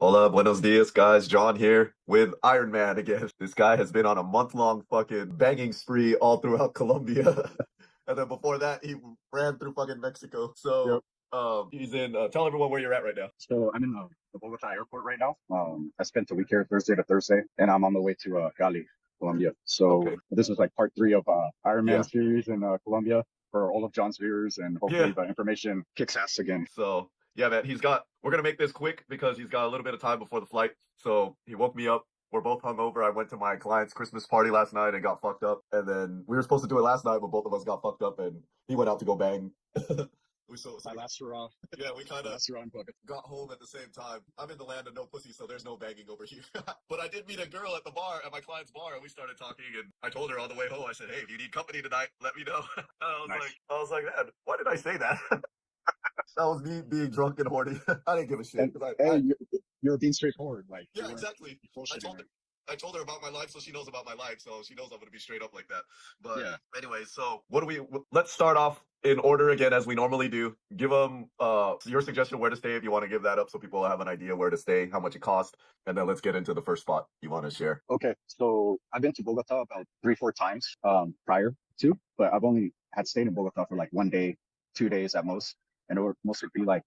Hola, buenos dias, guys. John here with Iron Man again. This guy has been on a month-long fucking banging spree all throughout Colombia. And then before that, he ran through fucking Mexico. Yep. He's in, tell everyone where you're at right now. So I'm in the Bogota airport right now. I spent a week here Thursday to Thursday, and I'm on the way to Cali, Colombia. So Okay. this is like part three of Iron Man Yeah. series in Colombia for all of John's viewers, and hopefully Yeah. the information kicks ass again. So, yeah, man, we're gonna make this quick because he's got a little bit of time before the flight. So he woke me up. We're both hungover. I went to my client's Christmas party last night and got fucked up. And then we were supposed to do it last night, but both of us got fucked up and he went out to go bang. My last hurrah, Yeah, we kind my of last hurrah in Bogota. got home at the same time. I'm in the land of no pussy, so there's no banging over here. But I did meet a girl at the bar, at my client's bar, and we started talking. And I told her on the way home, I said, "Hey, if you need company tonight, let me know." Nice. I was like, man, why did I say that? That was me being drunk and horny. I didn't give a shit And because hey, you're being straightforward. Like you yeah, weren't exactly. I bullshitting, told her, right? I told her about my life, so she knows about my life, so she knows I'm gonna be straight up like that. But Yeah. anyway, so what do we? Let's start off in order again as we normally do. Give them your suggestion where to stay if you want to give that up, so people have an idea where to stay, how much it costs, and then let's get into the first spot you want to share. Okay. So I've been to Bogota about 3, 4 times prior to, but I've only had stayed in Bogota for like one day, 2 days at most. And it would mostly be like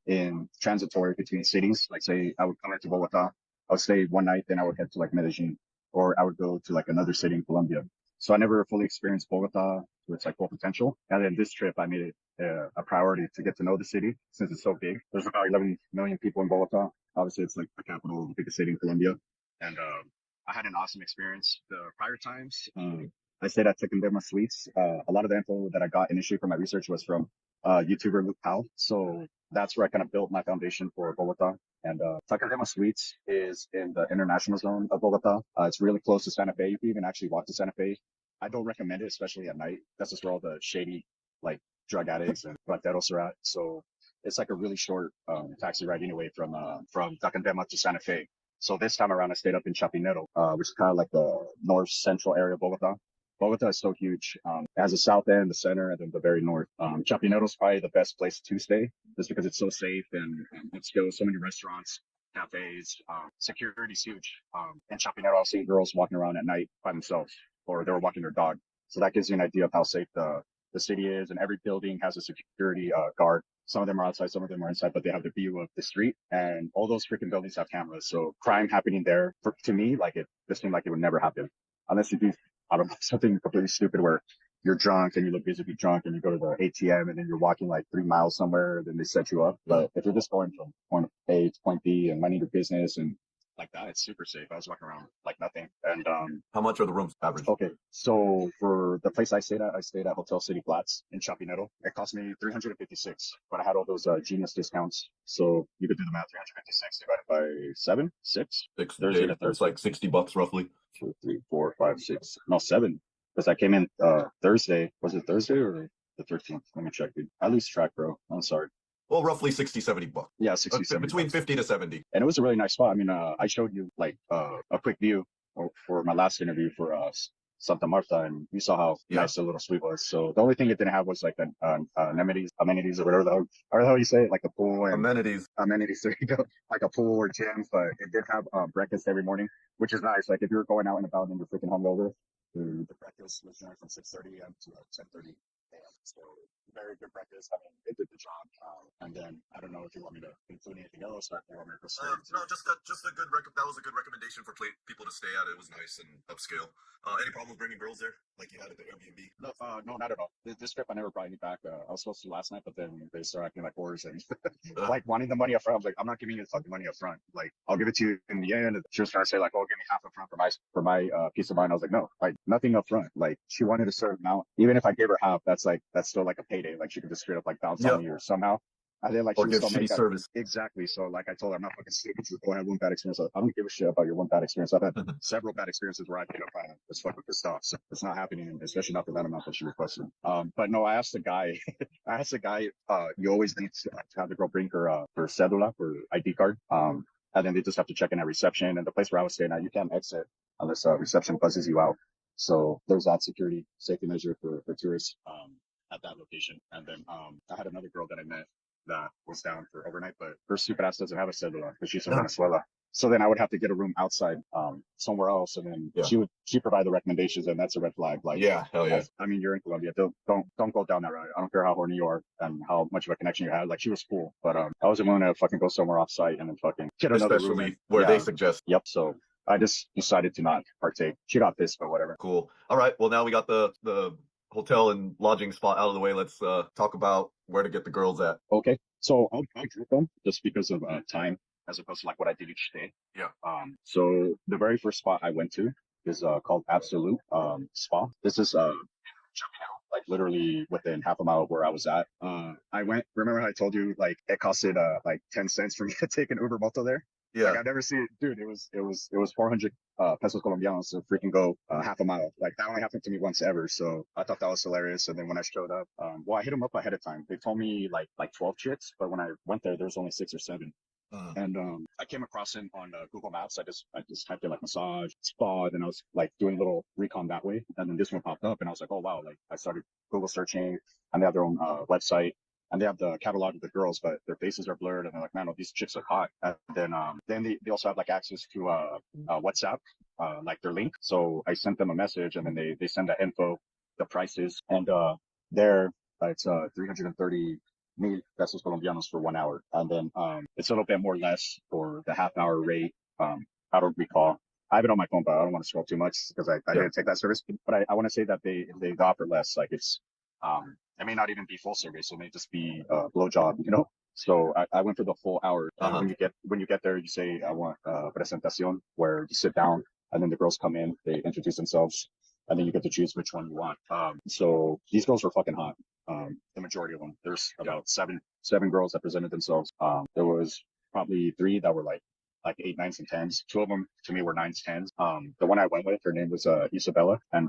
in transitory between cities. Like say I would come into Bogota, I would stay one night, then I would head to like Medellin, or I would go to like another city in Colombia. So I never fully experienced Bogota to its like full potential. And then this trip, I made it a priority to get to know the city since it's so big. There's about 11 million people in Bogota. Obviously, it's like the capital, the biggest city in Colombia. And I had an awesome experience. The prior times, I stayed at Chapinero Suites. A lot of the info that I got initially from my research was from YouTuber Luke Powell. So that's where I kind of built my foundation for Bogota. And Chapinero Suites is in the international zone of Bogota. It's really close to Santa Fe. You can even actually walk to Santa Fe. I don't recommend it, especially at night. That's just where all the shady, like drug addicts and Brothels are at. So it's like a really short taxi ride anyway from Tacandema to Santa Fe. So this time around, I stayed up in Chapinero, which is kind of like the north central area of Bogota. Bogota is so huge. It has the south end, the center, and then the very north. Chapinero is probably the best place to stay just because it's so safe and it's still so many restaurants, cafes. Security's huge. In Chapinero, I'll see girls walking around at night by themselves or they were walking their dog. So that gives you an idea of how safe the city is. And every building has a security guard. Some of them are outside, some of them are inside, but they have the view of the street. And all those freaking buildings have cameras. So crime happening there, to me, like it seemed like it would never happen unless you do, I don't know, something completely stupid where you're drunk and you look visibly drunk and you go to the ATM and then you're walking like 3 miles somewhere, then they set you up. But if you're just going from point A to point B and minding your business and like that, it's super safe. I was walking around like nothing. And How much are the rooms average? okay, so for the place I stayed at Hotel City Flats in Chapinero. It cost me 356, but I had all those genius discounts. So you could do the math. 356 divided by seven, six, Six Thursday days. to That's Thursday. like $60 roughly. 2, 3, 4, 5, 6, no, seven. Because I came in Thursday. Was it Thursday or the 13th? Let me check, dude. I lose track, bro. I'm sorry. Well, roughly 60, $70. Yeah, 60, 70 Between bucks. 50 to 70. And it was a really nice spot. I mean, I showed you like a quick view for my last interview for Santa Marta, and you saw how Yeah. nice the little suite was. So the only thing it didn't have was like an amenities or whatever the hell you say it, like a pool and Amenities. amenities. There you go, like a pool or gym. But it did have breakfast every morning, which is nice. Like if you're going out and about and you're freaking hungover, the breakfast was there from 6:30 a.m. to 10:30 a.m. So very good breakfast. I mean, it did the job. And then I don't know if you want me to include anything else, or if you want me to go straight into. No, just a that was a good recommendation for people to stay at. It was nice and upscale. Any problems bringing girls there, like you had at the Airbnb? No, no, not at all. This trip, I never brought any back. I was supposed to last night, but then they started acting like whores and Uh, like wanting the money up front. I was like, I'm not giving you the fucking money up front. Like, I'll give it to you in the end. And she was trying to say like, oh, give me half up front for my peace of mind. I was like, no, like nothing up front. Like, she wanted a certain amount. Even if I gave her half, that's still like a payday. Like, she could just straight up like bounce on yeah, me or somehow. And then like or she would give still shitty make that service. exactly. So like I told her, I'm not fucking stupid. Just go ahead, one bad experience. I don't give a shit about your one bad experience. I've had several bad experiences where I paid up front. It's fucking pissed off. So it's not happening, especially not for that amount that she requested. But no, I asked the guy. You always need to have the girl bring her cedula, her ID card. And then they just have to check in at reception. And the place where I was staying at, you can't exit unless reception buzzes you out. So there's that security safety measure for tourists at that location. And then I had another girl that I met that was down for overnight, but her stupid ass doesn't have a cellular because she's from Yeah. Venezuela. So then I would have to get a room outside, somewhere else, and then Yeah. she provide the recommendations, and that's a red flag. Like, Yeah. Hell yeah. I mean, you're in Colombia, don't go down that route. I don't care how horny you are and how much of a connection you had. Like, she was cool, but I wasn't willing to fucking go somewhere off site and then fucking get another room in. Especially where they suggest. Yep. So I just decided to not partake. She got this, but whatever. Cool. All right. Well, now we got the hotel and lodging spot out of the way. Let's talk about where to get the girls at. Okay. So I'll group them just because of time as opposed to like what I did each day. Yeah. So the very first spot I went to is called Absolute Spa. This is Chapinero, like literally within half a mile of where I was at. I went. Remember how I told you like it costed like 10 cents for me to take an Uber moto there? Like Yeah. I've never seen it, dude. It was 400 pesos colombianos to freaking go half a mile. Like that only happened to me once ever. So I thought that was hilarious. And then when I showed up, well, I hit them up ahead of time. They told me like 12 chicks, but when I went there was only 6 or 7. And I came across him on Google Maps. I just typed in like massage spa, and then I was like doing a little recon that way, and then this one popped up, and I was like, oh wow! Like I started Google searching, and they have their own website, and they have the catalog of the girls, but their faces are blurred, and they're like, man, oh, these chicks look hot. And then they also have like access to WhatsApp, like their link. So I sent them a message, and then they send the info, the prices, and there it's 330 mil pesos colombianos for 1 hour. And then it's a little bit more less for the half hour rate. I don't recall. I have it on my phone, but I don't want to scroll too much because I Yeah. didn't take that service. But I want to say that they offer less. Like it may not even be full service. It may just be blowjob, you know. So I went for the full hour. Uh-huh. When you get there, you say I want presentación, where you sit down, and then the girls come in, they introduce themselves, and then you get to choose which one you want. So these girls were fucking hot. The majority of them. There's about seven girls that presented themselves. There was probably 3 that were like 8, 9s, and 10s. 2 of them to me were 9s, 10s. The one I went with, her name was Isabella, and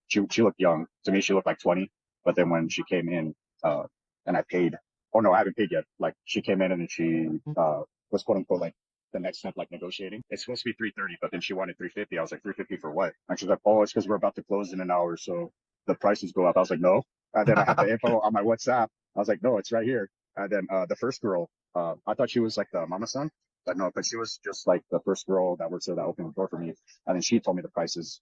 she looked young. To me, she looked like 20. But then when she came in, and I paid. Oh no, I haven't paid yet. Like she came in and then she was quote unquote like the next step, like negotiating. It's supposed to be 330, but then she wanted 350. I was like, 350 for what? And she's like, oh, it's because we're about to close in an hour, so the prices go up. I was like, no. And then I had the info on my WhatsApp. I was like, no, it's right here. And then the first girl, I thought she was like the mama son, but no, but she was just like the first girl that works there that opened the door for me. And then she told me the prices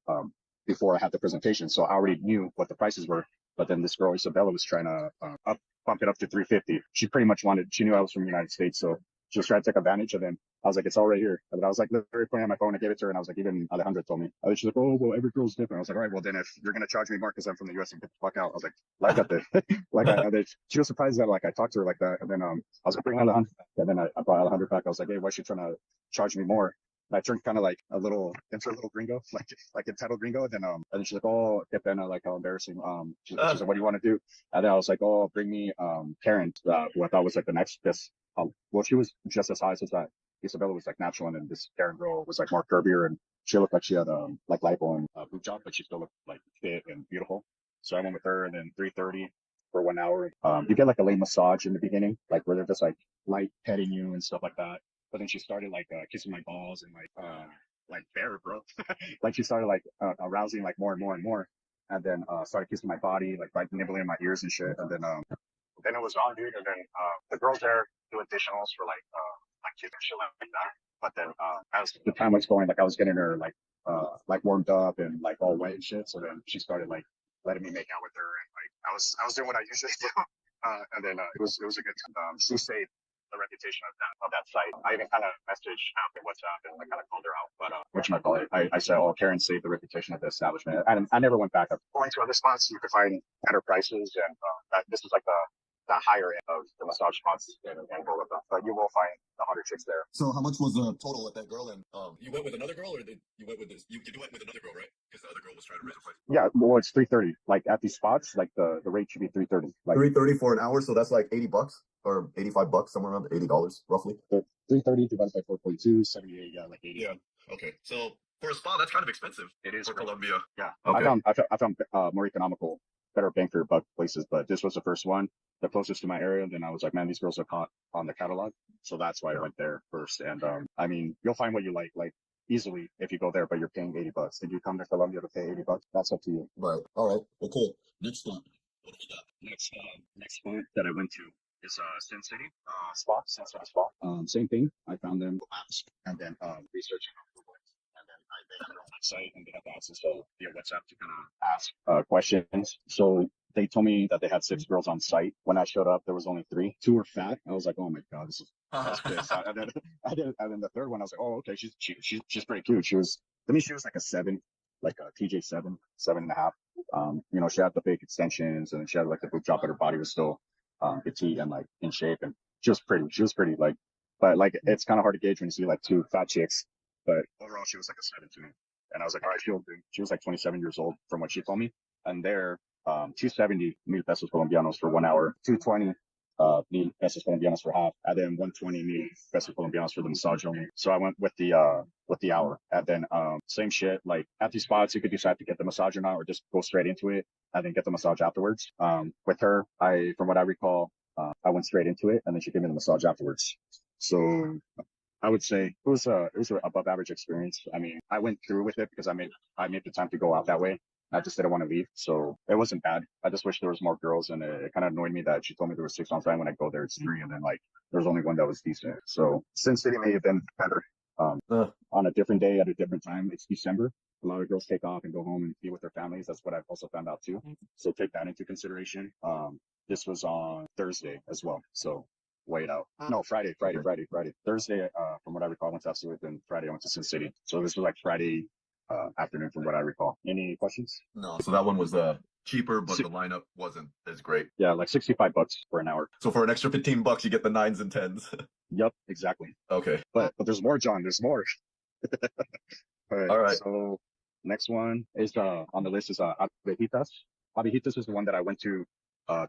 before I had the presentation, so I already knew what the prices were. But then this girl Isabella was trying to bump it up to 350. She pretty much she knew I was from the United States, so she was trying to take advantage. And then I was like, it's all right here. And I was like, literally putting on my phone. I gave it to her, and I was like, even Alejandra told me. And she's like, oh, well, every girl's different. I was like, all right, well, then if you're gonna charge me more because I'm from the U.S. and get the fuck out, I was like that. She was surprised that like I talked to her like that. And then I was like, bring Alejandra back. And then I brought Alejandra back. I was like, hey, why is she trying to charge me more? And I turned kind of like into a little gringo, like entitled gringo. And then she's like, oh, qué pena, like how embarrassing. She's like, what do you want to do? And then I was like, oh, bring me Karen, who I thought was like the next best. Well, she was just as high as that. Isabella was like natural, and then this Karen girl was like more curvier, and she looked like she had like lipo and boob job, but she still looked like fit and beautiful. So I went with her, and then 330 for 1 hour. You get like a late massage in the beginning, like where they're just like light petting you and stuff like that. But then she started like kissing my balls and like bear, bro. Like she started like arousing like more and more and more, and then started kissing my body, like nibbling in my ears and shit. And then it was on, dude. And then the girls there do additionals for like kids and shit like that. But then as the time was going, like I was getting her like warmed up and like all wet and shit. So then she started like letting me make out with her, and like I was doing what I usually do. And then it was a good time. She saved the reputation of that site. I even kind of messaged after WhatsApp and I kind of called her out. But whatchamacallit, I said, oh, Karen saved the reputation of the establishment. And I never went back. Going to other spots, you could find better prices, and this is like the higher end of the massage spots in Bogota. But you will find the hotter chicks there. So how much was the total at that girl? And you went with another girl, or you went with this? You went with another girl, right? Because the other girl was trying to raise her price. Yeah, well, it's 330. Like at these spots, like the rate should be 330. Like 330 for an hour, so that's like $80 or $85, somewhere around $80 roughly. 330 divided by 4.2, 78, yeah, like 80. Yeah. Okay. So for a spa, that's kind of expensive. It is for great. Colombia. Yeah. Okay. I found more economical, better bang for your buck places, but this was the first one, the closest to my area. And then I was like, man, these girls are caught on the catalog. So that's why I went there first. And I mean, you'll find what you like easily if you go there, but you're paying $80. Did you come to Colombia to pay $80? That's up to you. Right. All right. Well, cool. Next stop. What do we got? Next spot that I went to is Sin City Spa, Sin City Spa. Same thing. I found them apps and then researching on Google. And then they have their own website and they have the access to via WhatsApp to kind of ask questions. So they told me that they had 6 girls on site. When I showed up, there was only 3. 2 were fat. I was like, oh my god, this is that's pissed. And then the third one, I was like, oh okay, she's pretty cute. She was, I mean, she was like a 7, like a TJ 7, 7.5. She had the big extensions and she had like the boob job, but her body was still petite and like in shape, and she was pretty. She was pretty like, but like it's kind of hard to gauge when you see like 2 fat chicks. But overall, she was like a 7 to me, and I was like, all right, she was like 27 years old from what she told me, and they're 270 mil pesos colombianos for 1 hour, 220 mil pesos colombianos for half, and then 120 mil pesos colombianos for the massage only. So I went with the hour, and then same shit. Like at these spots, you could decide to get the massage or not, or just go straight into it and then get the massage afterwards. With her, from what I recall, I went straight into it, and then she gave me the massage afterwards. So I would say it was a above average experience. I mean, I went through with it because I made the time to go out that way. I just didn't want to leave, so it wasn't bad. I just wish there was more girls, and it kind of annoyed me that she told me there were 6 on site. When I go there, it's 3, and then like there was only one that was decent. So Sin City may have been better. On a different day at a different time. It's December. A lot of girls take off and go home and be with their families. That's what I've also found out too. So take that into consideration. This was on Thursday as well. So wait out. No, Friday. Thursday, from what I recall, I went to Absolute, and Friday I went to Sin City. So this was like Friday afternoon from what I recall. Any questions? No, so that one was cheaper, but the lineup wasn't as great. Yeah, like $65 for an hour. So for an extra $15, you get the 9s and 10s. Yep, exactly. Okay. But there's more, John. There's more. All right. So next one is on the list is Abejitas. Abejitas is the one that I went to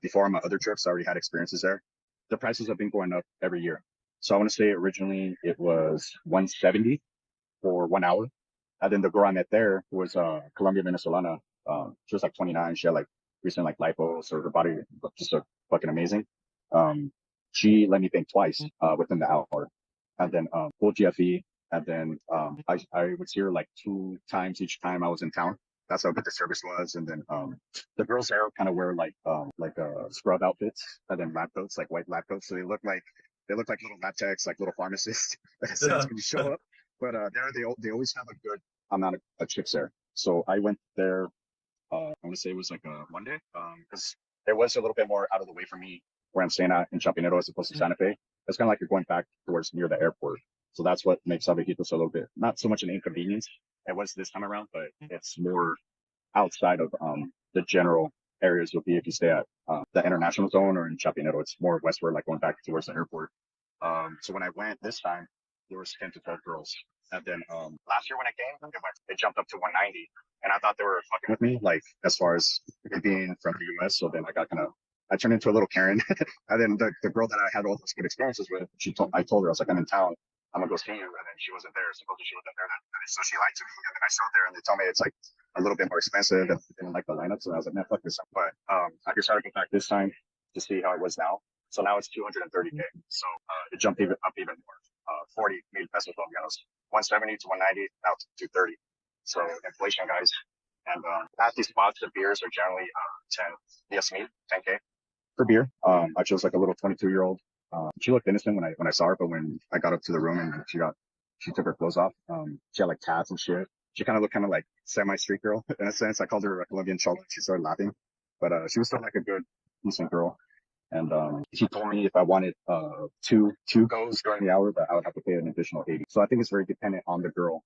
before on my other trips. I already had experiences there. The prices have been going up every year. So I want to say originally it was 170 for 1 hour. And then the girl I met there was Colombia Venezolana. She was like 29. She had like recent like lipo, so her body looked just fucking amazing. She let me bank twice within the hour, and then full GFE, and then I would see her like 2 times each time I was in town. That's how good the service was. And then the girls there kind of wear like scrub outfits and then lab coats, like white lab coats, so they look like little lab techs, like little pharmacists. In a sense when you show up. But they always have a good amount of chicks there. So I went there. I want to say it was like a Monday, because it was a little bit more out of the way for me where I'm staying at in Chapinero as opposed to Santa Fe. It's kind of like you're going back towards near the airport. So that's what makes Avejitos a little bit, not so much an inconvenience. It was this time around, but it's more outside of the general areas you'll be if you stay at the international zone or in Chapinero. It's more westward, like going back towards the airport. So when I went this time, there was 10 to 12 girls. And then last year when I came, it jumped up to 190. And I thought they were fucking with me, like as far as it being from the US. So then I turned into a little Karen. And then the girl that I had all those good experiences with, I told her, I was like, I'm in town. I'm gonna go see you. And then she wasn't there. Supposedly she wasn't there. So she lied to me. And then I showed there and they told me it's like a little bit more expensive and they didn't like the lineup. So I was like, man, fuck this. But I decided to go back this time to see how it was now. So now it's 230K. So it jumped up even more. 40 mil pesos colombianos, 170 to 190, now to 230. So inflation, guys. And at these spots, the beers are generally 10K per beer. I chose like a little 22-year-old. She looked innocent when I saw her, but when I got up to the room and she took her clothes off, she had like tats and shit. She kind of looked like semi-street girl in a sense. I called her a Colombian chola. She started laughing, but she was still like a good, decent girl. And she told me if I wanted two goes during the hour, that I would have to pay an additional 80. So I think it's very dependent on the girl.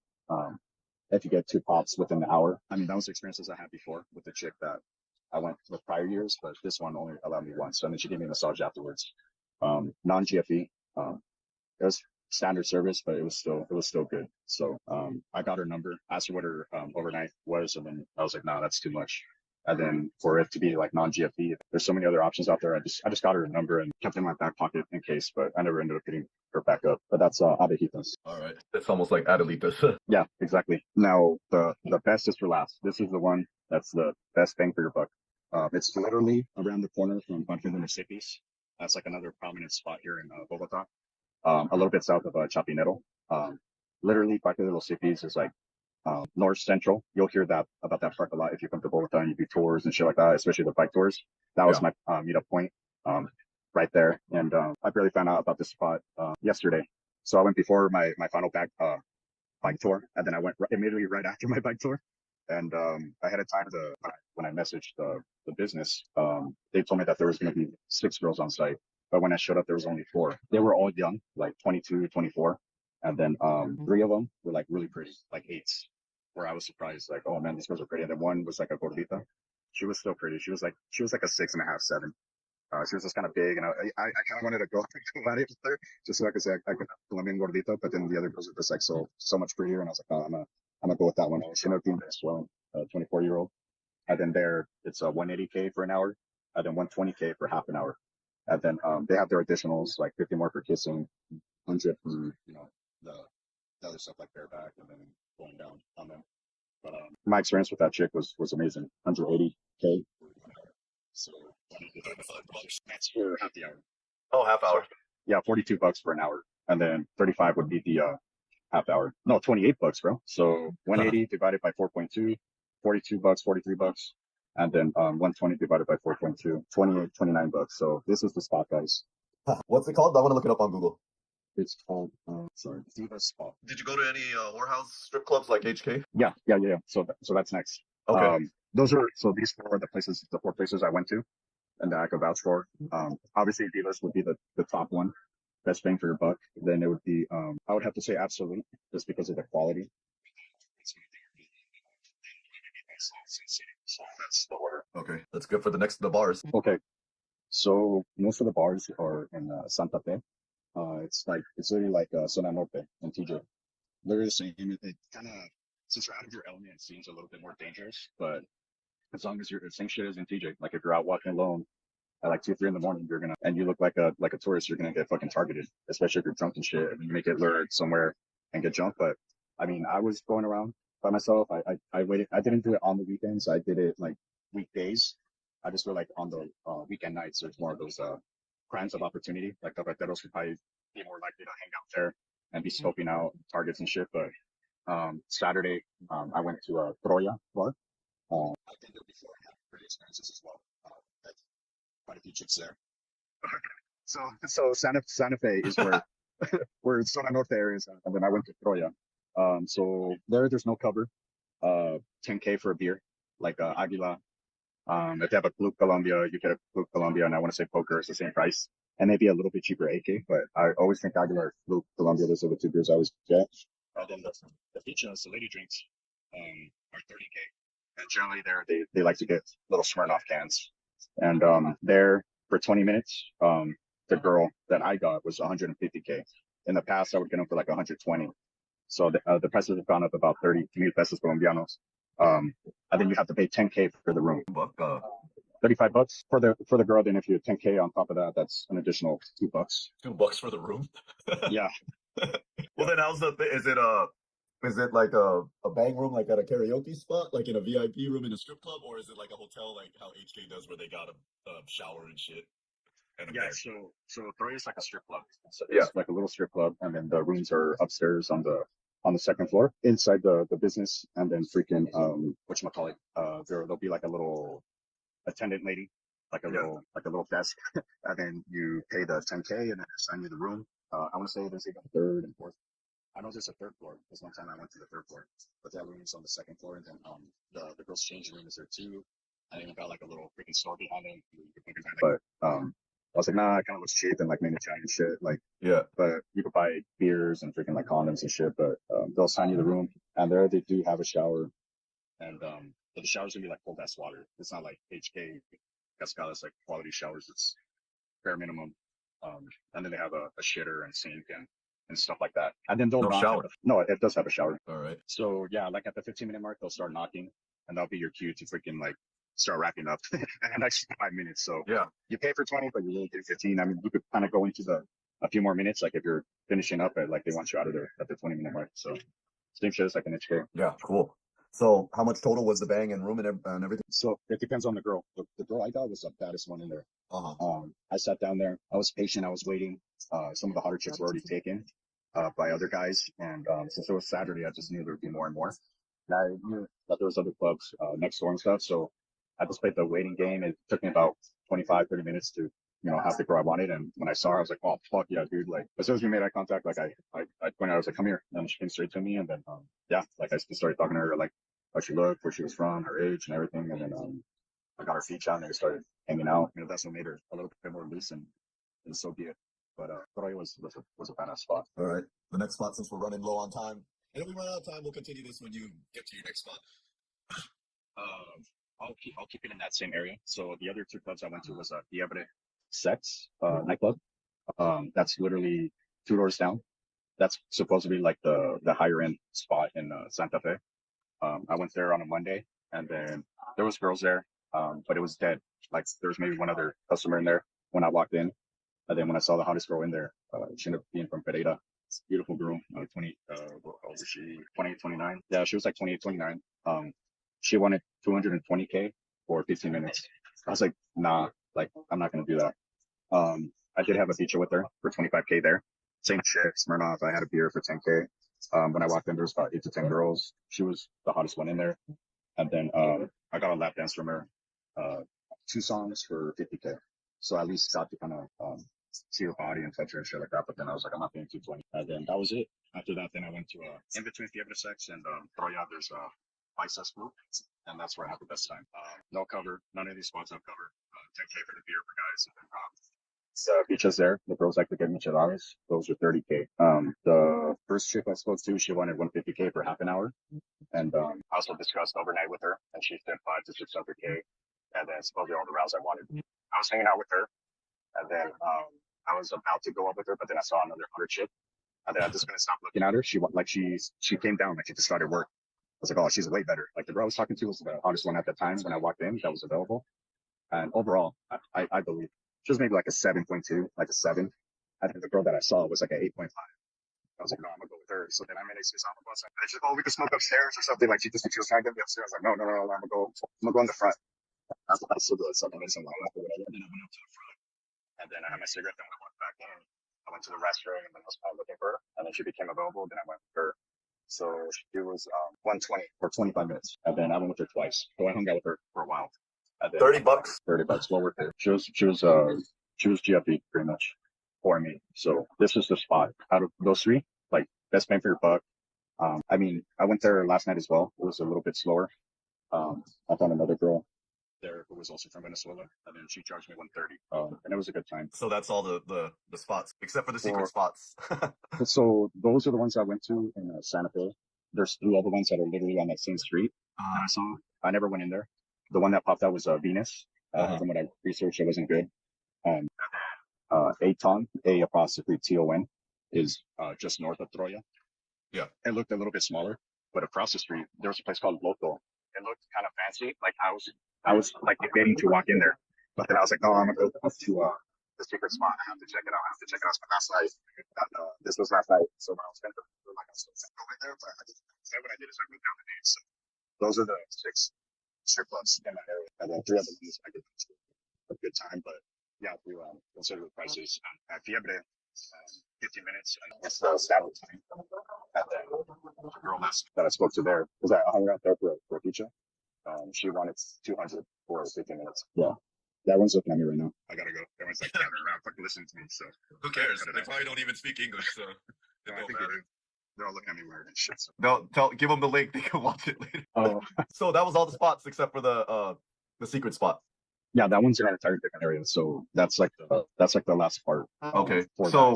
If you get 2 pops within the hour. I mean, that was the experiences I had before with the chick that I went with prior years, but this one only allowed me once. And then she gave me a massage afterwards. Non-GFE. It was standard service, but it was still good. So I got her number, asked her what her overnight was, and then I was like, nah, that's too much. And then for it to be like non-GFE, there's so many other options out there. I just got her number and kept it in my back pocket in case, but I never ended up getting her back up. But that's Abejitas. All right. It's almost like Adelitas. Yeah, exactly. Now the best is for last. This is the one that's the best bang for your buck. It's literally around the corner from Parque de los Cipis. That's like another prominent spot here in Bogota. A little bit south of Chapinero. Literally Parque de los Cipis is like north central. You'll hear that about that park a lot if you come to Bogota and you do tours and shit like that, especially the bike tours. That was my meetup point. right there. And I barely found out about this spot yesterday. So I went before my final bike tour, and then I went immediately right after my bike tour. And I had a time to when I messaged the business, they told me that there was going to be 6 girls on site, but when I showed up, there was only 4. They were all young, like 22, 24, and then 3 of them were like really pretty, like 8s, where I was surprised, like, oh man, these girls are pretty. And then one was like a gordita. She was still pretty. She was like a 6.5, 7. She was just kind of big, and I kind of wanted to go at it with her, just so I could say I could Colombian gordito, but then the other girls were just like so much prettier, and I was like, oh, I'm gonna go with that one. She ended up being as well, 24-year-old. And then there, it's 180K for an hour, and then 120K for half an hour. And then they have their additionals, like 50 more for kissing, 100 for, the, the other stuff like bareback, and then going down on them. But my experience with that chick was amazing. 180K. So $35. That's for half the hour. Oh, half So hour. yeah, $42 for an hour, and then 35 would be the half hour. No, $28, bro. So 180 divided by 4.2, $42, $43, and then 120 divided by 4.2, 28, $29. So this is the spot, guys. What's it called? I want to look it up on Google. It's called sorry, Diva Spot. Did you go to any whorehouse strip clubs like HK? Yeah. So that's next. Okay. These 4 are the 4 places I went to, and that I could vouch for. Obviously, Divas would be the top one, best bang for your buck. Then it would be, I would have to say Absolute, just because of the quality. So that's the order. Okay. That's good for the bars. Okay, so most of the bars are in Santa Fe. It's literally like Zona Norte and TJ. Literally the same. It kind of, since you're out of your element, it seems a little bit more dangerous. But as long as you're the same shit as in TJ, like if you're out walking alone at like 2, 3 in the morning, and you look like a tourist, you're gonna get fucking targeted, especially if you're drunk and shit, and you may get lured somewhere and get jumped. But I mean, I was going around by myself. I waited. I didn't do it on the weekends. I did it like weekdays. I just feel like on the weekend nights, there's more of those crimes of opportunity. Like the rateros would probably be more likely to hang out there and be scoping out targets and shit. But Saturday, I went to a Troya bar. I've been there before. I had great experiences as well. Like quite a few chicks there. So Santa Fe is where Zona Norte is, and then I went to Troya. So there's no cover. 10K for a beer, like Aguila. If you have a Club Colombia, you get a Club Colombia, and I want to say Poker is the same price, and maybe a little bit cheaper AK, but I always think Aguila or Club Colombia, those are the 2 beers I always get. And then the features, the lady drinks, are 30K, and generally they like to get little Smirnoff cans, and there for 20 minutes, the girl that I got was 150K. In the past, I would get them for like 120. So the prices have gone up about 30 pesos colombianos. And then you have to pay 10K for the room. Buck, $35 for the girl. Then if you 10K on top of that, that's an additional $2. $2 for the room. Yeah. Well, then how's is it like a bang room like at a karaoke spot, like in a VIP room in a strip club, or is it like a hotel like how HK does where they got a shower and shit? And Yeah, so Troy is like a strip club. So Yeah. it's like a little strip club, and then the rooms are upstairs on the second floor inside the business, and then freaking whatchamacallit, there'll be like a little attendant lady, like a little desk, and then you pay the 10K, and then they assign you the room. I want to say there's even a third and fourth. I know there's a third floor. Because one time I went to the third floor, but that room is on the second floor, and then the girls' changing room is there too. And then you got like a little freaking store behind it. But I was like, nah, it kind of looks cheap and like made Italian shit. Like, Yeah. but you could buy beers and freaking like condoms and shit. But they'll assign you the room, and there they do have a shower, and but the shower's gonna be like cold ass water. It's not like HK Cascadas like quality showers. It's bare minimum. And then they have a shitter and sink and stuff like that. And then they'll No knock shower. No, it does have a shower. All right. So yeah, like at the 15-minute mark, they'll start knocking, and that'll be your cue to freaking like start wrapping up in the next 5 minutes. So Yeah. you pay for 20, but you really get 15. I mean, you could kind of go into a few more minutes, like if you're finishing up at like they want you out of there at the 20-minute mark. So same shit as like an HK. Yeah. Cool. So how much total was the bang and room and everything? So it depends on the girl. The girl I got was the baddest one in there. Uh-huh. I sat down there. I was patient. I was waiting. Some of the hotter chicks were already taken by other guys, and since it was Saturday, I just knew there would be more and more. And I knew that there was other clubs next door and stuff, so I just played the waiting game. It took me about 25, 30 minutes to have the girl I wanted. And when I saw her, I was like, oh fuck yeah, dude. Like as soon as we made eye contact, like I pointed out, I was like, come here, and she came straight to me, and then yeah, like I just started talking to her like how she looked, where she was from, her age, and everything, and then I got her feet down and we started hanging out. That's what made her a little bit more loose, and so be it. But Troy was a badass spot. All right. The next spot, since we're running low on time, and if we run out of time, we'll continue this when you get to your next spot. I'll keep it in that same area. So the other two clubs I went to was Fiebre Sex nightclub. That's literally 2 doors down. That's supposed to be like the higher end spot in Santa Fe. I went there on a Monday, and then there was girls there, but it was dead. Like there was maybe one other customer in there when I walked in, and then when I saw the hottest girl in there, she ended up being from Pereira. Beautiful girl, 20, what was she? 28, 29. Yeah, she was like 28, 29. She wanted 220K for 15 minutes. I was like, nah, like I'm not gonna do that. I did have a feature with her for 25K there. Same shit, Smirnoff. I had a beer for 10K. When I walked in, there was about 8 to 10 girls. She was the hottest one in there. And then I got a lap dance from her, 2 songs for 50K. So I at least got to kind of see her body and touch her and shit like that. But then I was like, I'm not paying 220. And then that was it. After that, then I went to in between Fiebre Sex and Troya, there's Biceps Group, and that's where I had the best time. No cover, none of these spots have cover. 10K for the beer for guys, and then beaches there. The girls like to get micheladas. Those are 30K. The first chick I spoke to, she wanted 150K for half an hour, and I also discussed overnight with her, and she said 5 to 600K, and then supposedly all the rounds I wanted. I was hanging out with her, and then I was about to go up with her, but then I saw another other chick, and then I just couldn't stop looking at her. She came down like she just started work. I was like, oh, she's way better. Like the girl I was talking to was the hottest one at the time when I walked in that was available. And overall, I believe she was maybe like a 7.2, like a 7. I think the girl that I saw was like an 8.5. I was like, no, I'm gonna go with her. So then I made excuse on the bus. And she's like, oh, we can smoke upstairs or something. Like she was trying to get me upstairs. I was like, no, I'm gonna go in the front. That's what I still doing something some life or whatever. Then I went up to the front, and then I had my cigarette. Then when I went back in, I went to the restroom, and then I was kind of looking for her. And then she became available. Then I went with her. So she was 120 for 25 minutes, and then I went with her twice. So I hung out with her for a while. And then, $30. $30, well worth it. She was GFE pretty much for me. So this is the spot out of those three, like best bang for your buck. I mean, I went there last night as well. It was a little bit slower. I found another girl there who was also from Venezuela, and then she charged me 130, and it was a good time. So that's all the spots, except for the secret spots. So those are the ones I went to in Santa Fe. There's 3 other ones that are literally on that same street that I saw. I never went in there. The one that popped out was Venus. From what I researched, it wasn't good. Aton, a apostrophe Ton, is just north of Troya. Yeah. It looked a little bit smaller, but across the street there was a place called Loto. It looked kind of fancy. Like I was like debating to walk in there, but then I was like, no, I'm gonna go to the secret spot. I have to check it out. But last night, this was last night, so when I was going to like I was going over there, but I didn't. What I did is I wrote down the names. So those are the 6 strip clubs in my area, and then 3 other ones I did a good time. But yeah, if you consider the prices at Fiebre, 15 minutes, and it's the standard time. And then the girl that I spoke to there, because I hung out there for a feature. She wanted 200 for 15 minutes. Yeah. That one's looking at me right now. I gotta go. That one's like camera around, fucking listening to me. So who cares? They probably don't even speak English, so it no, don't matter. They're all looking at me weird and shit. So. No, give them the link. They can watch it later. Oh. So that was all the spots except for the secret spot. Yeah, that one's in an entirely different area. So that's like the last part. Okay. So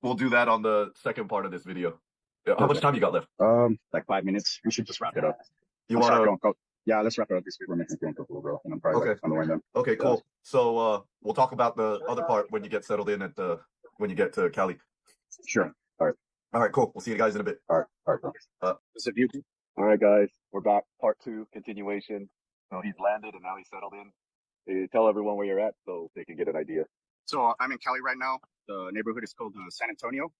we'll do that on the second part of this video. How much time you got left? Like 5 minutes. We should just wrap it up. You want to? Yeah, let's wrap it up. These people are making me feel bro, and I'm probably on the way then. Okay, cool. So we'll talk about the other part when you get settled in when you get to Cali. Sure. All right, cool. We'll see you guys in a bit. All right. It's a beauty. All right, guys, we're back. Part 2, continuation. So he's landed and now he's settled in. Tell everyone where you're at so they can get an idea. So I'm in Cali right now. The neighborhood is called San Antonio.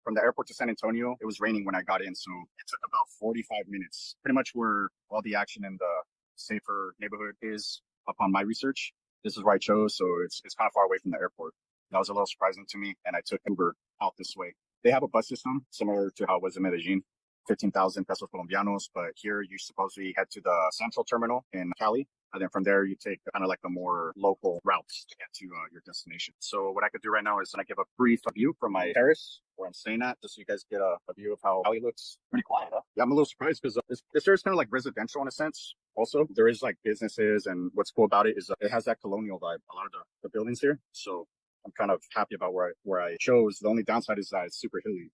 From the airport to San Antonio, it was raining when I got in, so it took about 45 minutes. Pretty much where all the action in the safer neighborhood is upon my research. This is where I chose, so it's kind of far away from the airport. That was a little surprising to me, and I took Uber out this way. They have a bus system similar to how it was in Medellin, 15,000 pesos colombianos, but here you supposedly head to the central terminal in Cali, And then from there, you take kind of like the more local routes to get to your destination. So what I could do right now is I give a brief view from my terrace where I'm staying at, just so you guys get a view of how Cali looks. Pretty quiet, huh? Yeah, I'm a little surprised because this area is kind of like residential in a sense. Also, there is like businesses, and what's cool about it is it has that colonial vibe. A lot of the buildings here. So I'm kind of happy about where I chose. The only downside is that it's super hilly.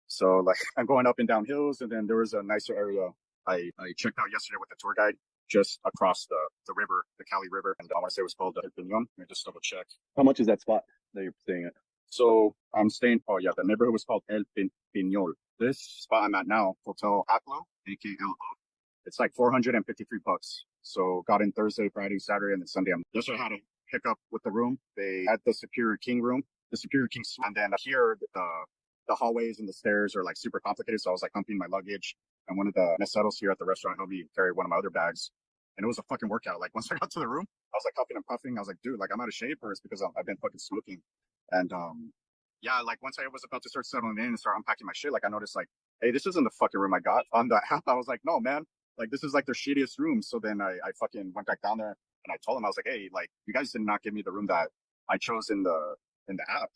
So like I'm going up and down hills, and then there was a nicer area I checked out yesterday with the tour guide just across the river, the Cali River, and I want to say it was called El Pinon. Let me just double check. How much is that spot that you're staying at? So I'm staying. Oh yeah, the neighborhood was called Piñol. This spot I'm at now, Hotel Aklo, AKLO. It's like $453. So got in Thursday, Friday, Saturday, and then Sunday. Yesterday I had a hiccup with the room. They had the Superior King room, the Superior King suite, and then here the hallways and the stairs are like super complicated. So I was like humping my luggage, and one of the meseros here at the restaurant helped me carry one of my other bags. And it was a fucking workout. Like once I got to the room, I was like huffing and puffing. I was like, dude, like I'm out of shape, or it's because I've been fucking smoking. And yeah, like once I was about to start settling in and start unpacking my shit, like I noticed like, hey, this isn't the fucking room I got. On the app, I was like, no, man, like this is like their shittiest room. So then I fucking went back down there and I told them, I was like, hey, like you guys did not give me the room that I chose in the app.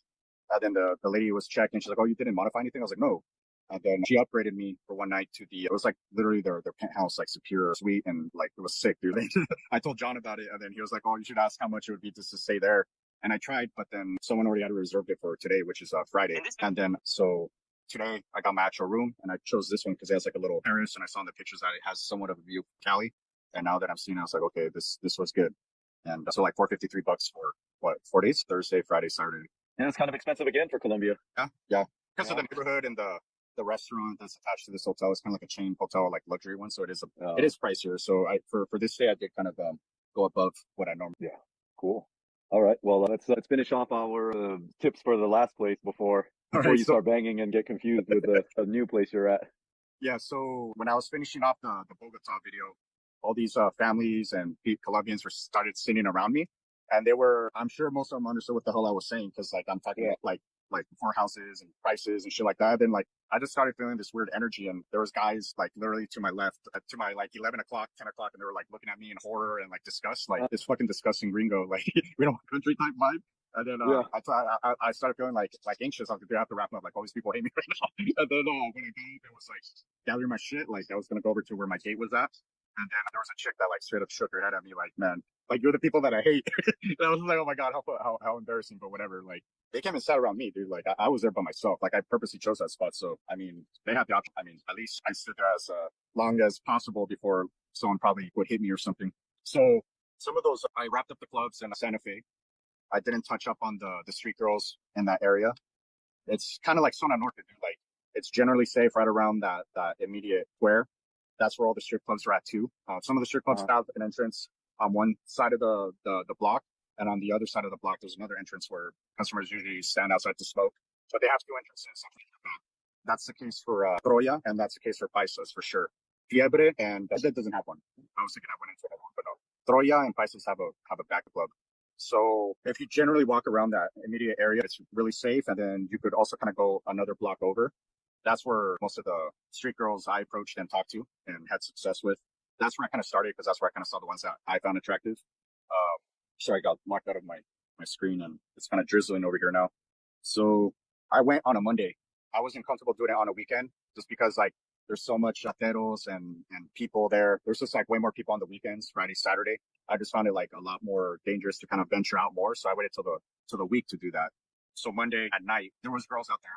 And then the lady was checking. She's like, oh, you didn't modify anything? I was like, no. And then she upgraded me for one night to it was like literally their penthouse, like superior suite. And like, it was sick, dude. I told John about it. And then he was like, oh, you should ask how much it would be just to stay there. And I tried, but then someone already had reserved it for today, which is Friday. And then, so today I got my actual room and I chose this one because it has like a little terrace. And I saw in the pictures that it has somewhat of a view of Cali. And now that I'm seeing it, I was like, okay, this was good. And so like $453 for what, 4 days? Thursday, Friday, Saturday. And it's kind of expensive again for Colombia. Yeah. Because of the neighborhood and the restaurant that's attached to this hotel. It's kind of like a chain hotel, like luxury one. So it is pricier. So for this day, I did kind of go above what I normally. Yeah. Cool. All right. Well, let's finish off our tips for the last place before you start banging and get confused with the new place you're at. Yeah. So when I was finishing off the Bogota video, all these families and Colombians started sitting around me. And I'm sure most of them understood what the hell I was saying, because like I'm talking about like four houses and prices and shit like that. Then like I just started feeling this weird energy, and there was guys like literally to my left, to my like 11 o'clock, 10 o'clock, and they were like looking at me in horror and like disgust, like this fucking disgusting gringo, like we don't want country type vibe. And then I started feeling like anxious. I was gonna have to wrap up. Like all these people hate me right now. And then when I got up, it was like gathering my shit. Like I was gonna go over to where my gate was at. And then there was a chick that like straight up shook her head at me like, man, like you're the people that I hate. And I was like, oh my God, how embarrassing, but whatever. Like they came and sat around me, dude. Like I was there by myself. Like I purposely chose that spot. So, I mean, they have the option. I mean, at least I stood there as long as possible before someone probably would hit me or something. So some of those, I wrapped up the clubs in Santa Fe. I didn't touch up on the street girls in that area. It's kind of like Zona Norte, dude. Like it's generally safe right around that immediate square. That's where all the strip clubs are at too. Some of the strip clubs have an entrance on one side of the block, and on the other side of the block, there's another entrance where customers usually stand outside to smoke. But they have two entrances. That's the case for Troya, and that's the case for Paisas for sure. Fiebre and that doesn't have one. I was thinking I went into that one, but no. Troya and Paisas have a back club. So if you generally walk around that immediate area, it's really safe. And then you could also kind of go another block over. That's where most of the street girls I approached and talked to and had success with. That's where I kind of started, because that's where I kind of saw the ones that I found attractive. Sorry, I got locked out of my screen and it's kind of drizzling over here now. So I went on a Monday. I wasn't comfortable doing it on a weekend just because like there's so much rateros and people there. There's just like way more people on the weekends, Friday, Saturday. I just found it like a lot more dangerous to kind of venture out more. So I waited till the week to do that. So Monday at night, there was girls out there.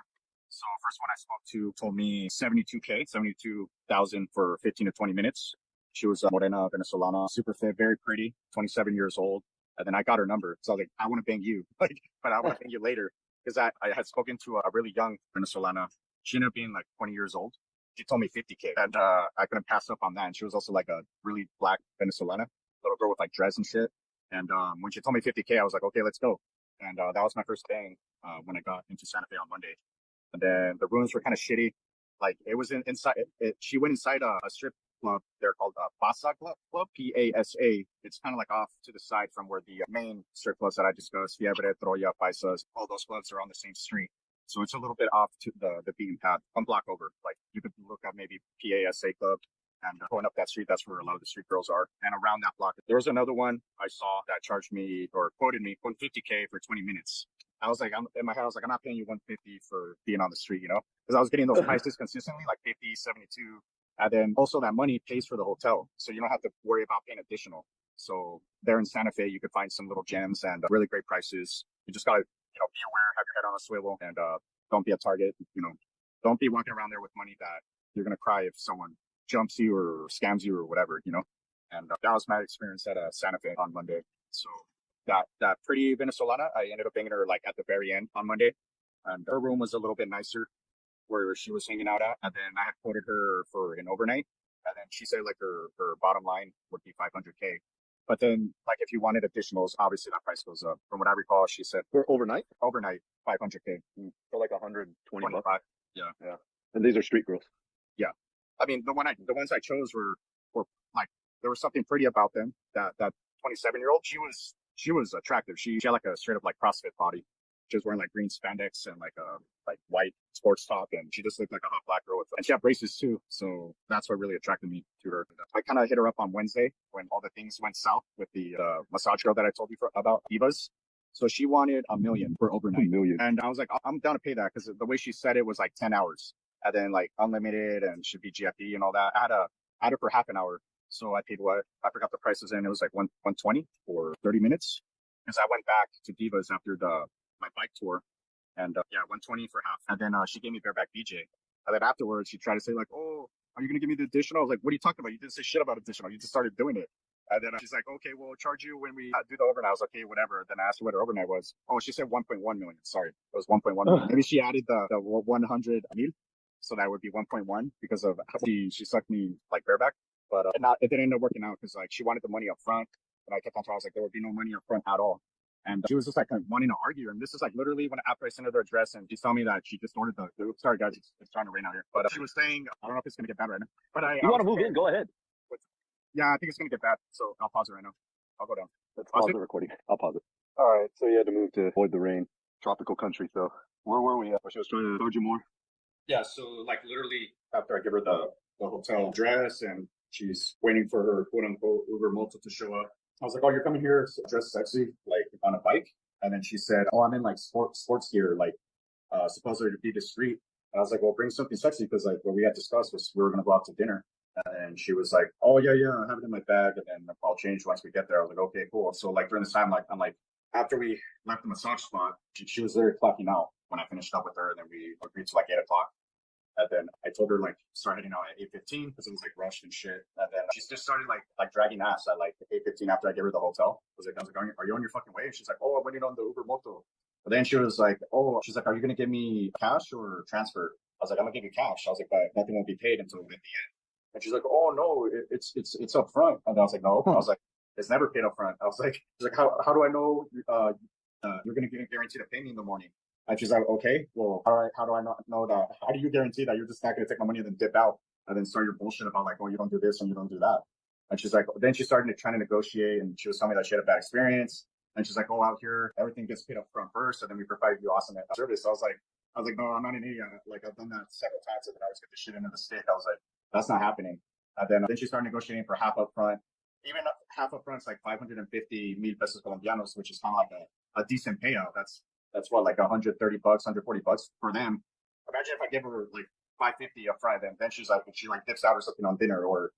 So first one I spoke to told me 72,000 for 15 to 20 minutes. She was Morena, Venezolana, super fit, very pretty, 27 years old. And then I got her number. So I was like, I want to bang you, like, but I want to bang you later. Because I had spoken to a really young Venezolana. She ended up being like 20 years old. She told me 50K. And I couldn't pass up on that. And she was also like a really black Venezolana, little girl with like dreads and shit. And when she told me 50K, I was like, okay, let's go. And that was my first bang when I got into Santa Fe on Monday. And then the rooms were kind of shitty. Like it was inside. She went inside a strip club. They're called Pasa Club, Pasa. It's kind of like off to the side from where the main strip clubs that I discussed, Fiebre, Troya, Paisas, all those clubs are on the same street. So it's a little bit off to the beaten path, one block over. Like you could look at maybe PASA Club, And going up that street, that's where a lot of the street girls are. And around that block, there was another one I saw that charged me or quoted me 150K for 20 minutes. I was like, in my head, I was like, I'm not paying you 150 for being on the street, you know, because I was getting those prices consistently, like 50, 72. And then also that money pays for the hotel. So you don't have to worry about paying additional. So there in Santa Fe, you could find some little gems and really great prices. You just got to, be aware, have your head on a swivel, and don't be a target. Don't be walking around there with money that you're going to cry if someone jumps you or scams you or whatever. And that was my experience at Santa Fe on Monday. So that pretty Venezolana, I ended up banging her like at the very end on Monday. And her room was a little bit nicer where she was hanging out at. And then I had quoted her for an overnight. And then she said like her bottom line would be 500K. But then, like, if you wanted additionals, obviously that price goes up. From what I recall, she said For overnight? 500K. For like 120 bucks. 25. Yeah. Yeah. And these are street girls. Yeah. I mean, the ones I chose were like, there was something pretty about them. That 27-year-old, she was attractive. She had like a straight up like CrossFit body. She was wearing like green spandex and like a white sports top, and she just looked like a hot black girl and she had braces too. So that's what really attracted me to her. I kind of hit her up on Wednesday when all the things went south with the massage girl that I told you about, Divas. So she wanted $1 million for overnight. $1 million. And I was like, I'm down to pay that, because the way she said it was like 10 hours and then like unlimited and should be GFE and all that. I had it for half an hour. So I paid I forgot the prices, and it was like 120 for 30 minutes. Because I went back to Divas after my bike tour, and 120 for half. And then she gave me bareback BJ. And then afterwards, she tried to say like, "Oh, are you gonna give me the additional?" I was like, "What are you talking about? You didn't say shit about additional. You just started doing it." And then she's like, "Okay, we'll charge you when we do the overnight." I was like, "Okay, whatever." Then I asked her what her overnight was. Oh, she said 1.1 million. Sorry, it was 1.1 million. Maybe she added the 100 mil, so that would be 1.1 because of how she sucked me like bareback. But it didn't end up working out because like she wanted the money up front, and I kept on telling her, I was like, there would be no money up front at all. And she was just like wanting to argue. And this is like literally after I sent her the address, and she's telling me that she just ordered sorry guys, it's trying to rain out here. But she was saying, I don't know if it's going to get bad right now. But You want to move in? Go ahead. Yeah, I think it's going to get bad. So I'll pause it right now. I'll go down. Let's pause the recording. I'll pause it. All right. So you had to move to avoid the rain. Tropical country. So where were we at? She was trying to charge you more. Yeah. So like literally after I give her the hotel address, and she's waiting for her quote unquote Uber Moto to show up. I was like, "Oh, you're coming here dressed sexy, like on a bike?" And then she said, "Oh, I'm in like sports gear, like supposedly to be discreet." And I was like, "Well, bring something sexy," because like what we had discussed was we were gonna go out to dinner. And she was like, "Oh yeah, I have it in my bag, and then I'll change once we get there." I was like, "Okay, cool." So like during this time, like I'm like, after we left the massage spot, she was there clocking out when I finished up with her, and then we agreed to like 8 o'clock. And then I told her like start heading out at 8:15 because it was like rushed and shit. And then she just started like dragging ass at like 8:15 after I gave her the hotel. I was like, "Are you on your fucking way?" And she's like, "Oh, I'm waiting on the Uber Moto." But then she was like, she's like, "Are you gonna give me cash or transfer?" I was like, "I'm gonna give you cash." I was like, "But nothing won't be paid until at the end." And she's like, "Oh no, it's up front." And I was like, "No." I was like, "It's never paid up front." I was like, she's like, how do I know you're gonna guarantee to pay me in the morning? And she's like, "Okay, well, how do I not know that? How do you guarantee that you're just not going to take my money and then dip out and then start your bullshit about like, oh, you don't do this and you don't do that?" And she's like, then she started trying to negotiate, and she was telling me that she had a bad experience. And she's like, "Oh, out here, everything gets paid up front first, and then we provide you awesome service." So I was like, "No, I'm not an idiot. Like I've done that several times, and then I always get the shit into the stick." I was like, "That's not happening." And then she started negotiating for half up front. Even half up front is like 550 mil pesos colombianos, which is kind of like a decent payout. That's what, like 130 bucks, 140 bucks for them. Imagine if I give her like 550 up front, and then she like dips out or something on dinner, or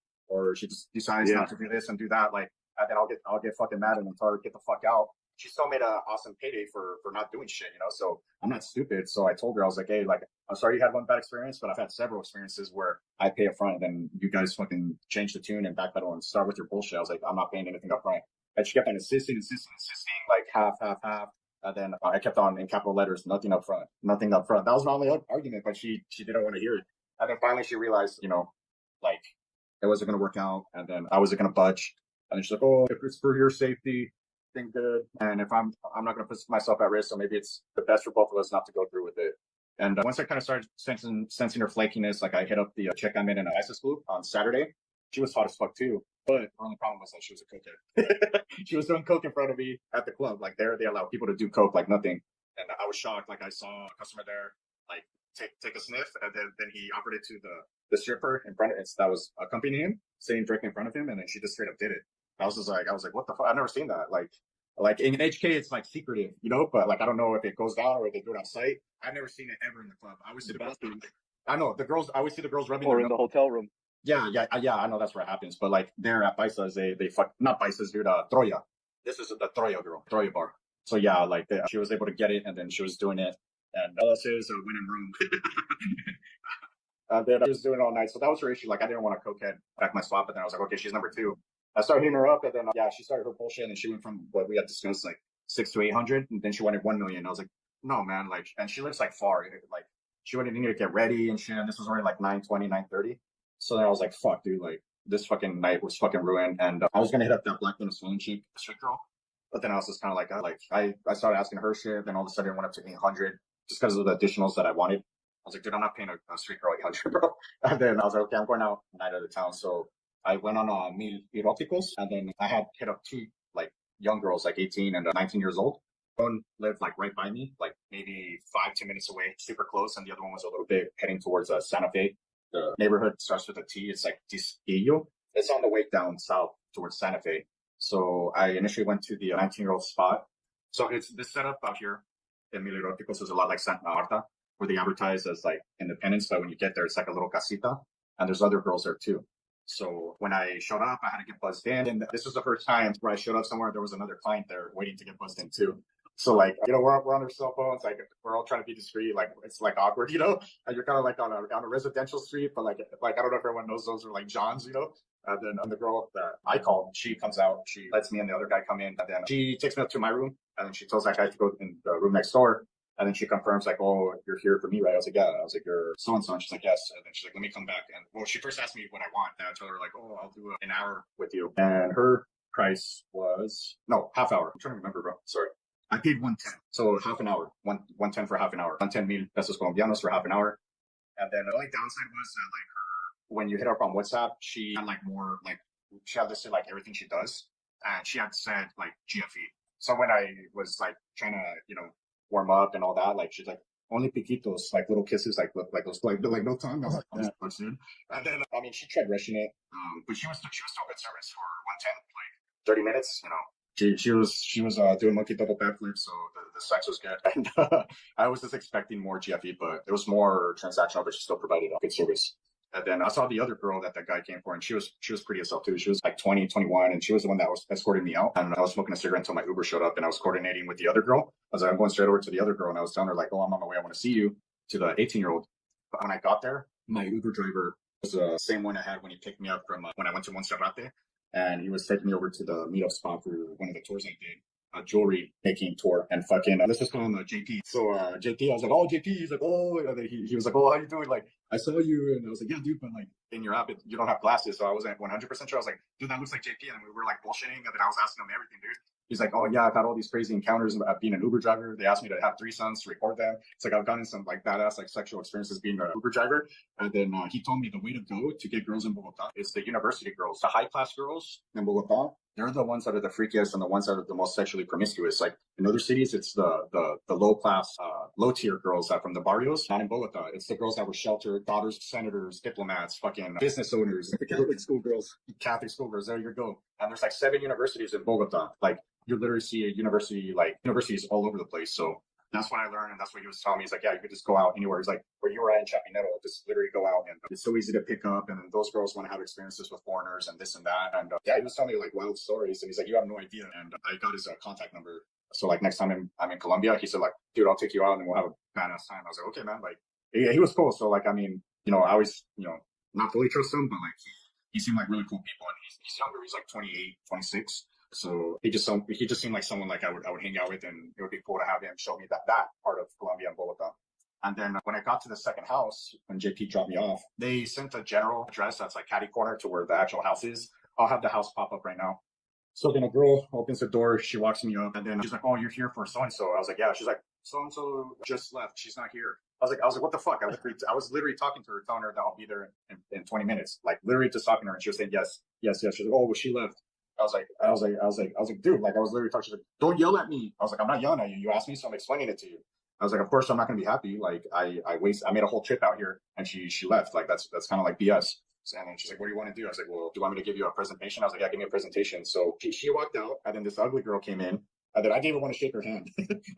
she just decides not to do this and do that. Like, and then I'll get fucking mad and tell her to get the fuck out. She still made an awesome payday for not doing shit, So I'm not stupid. So I told her, I was like, "Hey, like, I'm sorry you had one bad experience, but I've had several experiences where I pay up front, and then you guys fucking change the tune and backpedal and start with your bullshit." I was like, "I'm not paying anything up front." And she kept on insisting, like half. And then I kept on in capital letters, nothing up front. That was my only argument, but she didn't want to hear it. And then finally she realized, like it wasn't going to work out, and then I wasn't going to budge. And then she's like, "Oh, if it's for your safety, think good. And if I'm not going to put myself at risk, so maybe it's the best for both of us not to go through with it." And once I kind of started sensing her flakiness, like I hit up the chick I met in an ISIS group on Saturday. She was hot as fuck too. But the only problem was that she was a cokehead. She was doing coke in front of me at the club. Like they allow people to do coke like nothing. And I was shocked. Like I saw a customer there, like take a sniff, and then he offered it to the stripper in front of it that was accompanying him, sitting directly in front of him, and then she just straight up did it. I was like, what the fuck? I've never seen that. Like in HK, it's like secretive, but like I don't know if it goes down or if they do it on site. I've never seen it ever in the club. I always see the bathroom. I know the girls. I always see the girls rubbing. Or in the hotel room. Yeah. I know that's where it happens. But like there at Paisas, they fuck not Paisas, dude. Troya. This is the Troya girl, Troya bar. So yeah, like she was able to get it, and then she was doing it, and all this is a winning room. Then I was doing it all night. So that was her issue. Like I didn't want a cokehead back my spot, but then I was like, okay, she's number two. I started hitting her up, and then yeah, she started her bullshit, and she went from what we had discussed like 6 to 800, and then she wanted 1 million. I was like, no, man, like, and she lives like far, like she wouldn't need to get ready and shit. And this was already like 9:20, 9:30. So then I was like, fuck, dude, like this fucking night was fucking ruined, and I was gonna hit up that black Venezuelan swing cheek straight girl, but then I was just kind of like, I started asking her shit, then all of a sudden it went up to 800 just because of the additionals that I wanted. I was like, dude, I'm not paying a street girl 800, bro. And then I was like, okay, I'm going out night of the town, so I went on Mil Eróticos, and then I had hit up two like young girls, like 18 and 19 years old. One lived like right by me, like maybe 5-10 minutes away, super close, and the other one was a little bit heading towards Santa Fe. The neighborhood starts with a T. It's like Tisquillo. It's on the way down south towards Santa Fe. So I initially went to the 19-year-old spot. So it's this setup out here in Mil Eróticos is a lot like Santa Marta, where they advertise as like independence, but when you get there, it's like a little casita, and there's other girls there too. So when I showed up, I had to get buzzed in, and this was the first time where I showed up somewhere. There was another client there waiting to get buzzed in too. So like, we're on our cell phones, like we're all trying to be discreet, like it's like awkward, and you're kind of like on a residential street, but like I don't know if everyone knows those are like Johns, And then the girl that I called, she comes out, she lets me and the other guy come in, and then she takes me up to my room, and then she tells that guy to go in the room next door. And then she confirms like, oh, you're here for me, right? I was like, yeah. I was like, you're so-and-so. And she's like, yes. And then she's like, let me come back. And well, she first asked me what I want. And I told her like, oh, I'll do an hour with you. And her price was, no, half hour. I'm trying to remember, bro. Sorry. I paid 110. So half an hour, 110 for half an hour, 110 pesos colombianos for half an hour. And then the only downside was that like when you hit her up on WhatsApp, she had like more, like she had listed like everything she does. And she had said like GFE. So when I was like trying to, warm up and all that, like she's like, only piquitos, like little kisses, like those, like no tongue. I was like, oh, this looks good. And then I mean, she tried rushing it, but she was still good service for 110, like 30 minutes. She was doing monkey double backflip, so the sex was good. And I was just expecting more GFE, but it was more transactional, but she still provided good service. And then I saw the other girl that guy came for, and she was pretty as hell too. She was like 20, 21, and she was the one that was escorting me out. And I was smoking a cigarette until my Uber showed up, and I was coordinating with the other girl. I was like, I'm going straight over to the other girl, and I was telling her like, oh, I'm on my way. I want to see you, to the 18-year-old. But when I got there, my Uber driver was the same one I had when he picked me up from when I went to Monserrate, and he was taking me over to the meetup spot for one of the tours I did. A jewelry making tour, and fucking let's just call him JP. So JP, I was like, oh JP, he's like, oh, and then he was like, oh, how you doing? Like, I saw you, and I was like, yeah, dude, but like in your app, you don't have glasses, so I wasn't 100% sure. I was like, dude, that looks like JP, and we were like bullshitting, and then I was asking him everything, dude. He's like, oh yeah, I've had all these crazy encounters of being an Uber driver. They asked me to have threesomes to record them. It's like I've gotten some like badass like sexual experiences being an Uber driver. And then he told me the way to go to get girls in Bogota is the university girls, the high class girls in Bogota. They're the ones that are the freakiest and the ones that are the most sexually promiscuous. Like in other cities, it's the low class, low tier girls that from the barrios. Not in Bogota. It's the girls that were sheltered, daughters of senators, diplomats, fucking business owners, Catholic schoolgirls. Catholic schoolgirls. There you go. And there's like 7 universities in Bogota. Like you literally see a universities all over the place. So that's what I learned, and that's what he was telling me. He's like, yeah, you could just go out anywhere. He's like, where you were at in Chapinero, just literally go out, and it's so easy to pick up. And then those girls want to have experiences with foreigners and this and that. And yeah, he was telling me like wild stories, and he's like, you have no idea. And I got his contact number. So like next time I'm in Colombia, he said like, dude, I'll take you out and we'll have a badass time. I was like, okay, man. Like, yeah, he was cool. So like, I mean, I always, not fully trust him, but like he seemed like really cool people, and he's younger. He's like 28, 26. So he just seemed like someone like I would hang out with, and it would be cool to have him show me that part of Colombia and Bogota. And then when I got to the second house, when JP dropped me off, they sent a general address that's like catty corner to where the actual house is. I'll have the house pop up right now. So then a girl opens the door, she walks me up, and then she's like, oh, you're here for so-and-so. I was like, yeah. She's like, so-and-so just left. She's not here. I was like, what the fuck? I was literally talking to her, telling her that I'll be there in 20 minutes. Like literally just talking to her, and she was saying, yes. She's like, oh, well, she left. I was like, dude, like I was literally talking to her. Don't yell at me. I was like, I'm not yelling at you. You asked me, so I'm explaining it to you. I was like, of course I'm not gonna be happy. Like I made a whole trip out here and she left. Like that's kind of like BS. And then she's like, what do you want to do? I was like, well, do you want me to give you a presentation? I was like, yeah, give me a presentation. So she walked out and then this ugly girl came in. And then I didn't even want to shake her hand.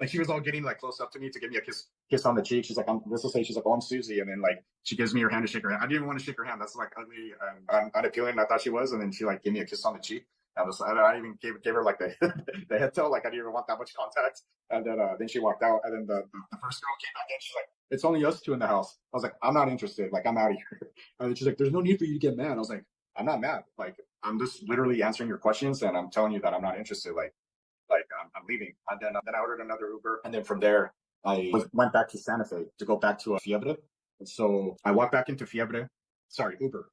Like she was all getting like close up to me to give me a kiss on the cheek. She's like, this will say, she's like, oh, I'm Susie. And then like she gives me her hand to shake her hand. I didn't even want to shake her hand. That's like ugly and unappealing. I thought she was. And then she like gave me a kiss on the cheek. I even gave her like the the head toe. Like I didn't even want that much contact. And then she walked out. And then the first girl came back in. She's like, it's only us two in the house. I was like, I'm not interested. Like I'm out of here. And then she's like, there's no need for you to get mad. I was like, I'm not mad. Like I'm just literally answering your questions and I'm telling you that I'm not interested. Like I'm leaving. And then I ordered another Uber. And then from there, went back to Santa Fe to go back to Fiebre. And so I walked back into Fiebre. Sorry, Uber.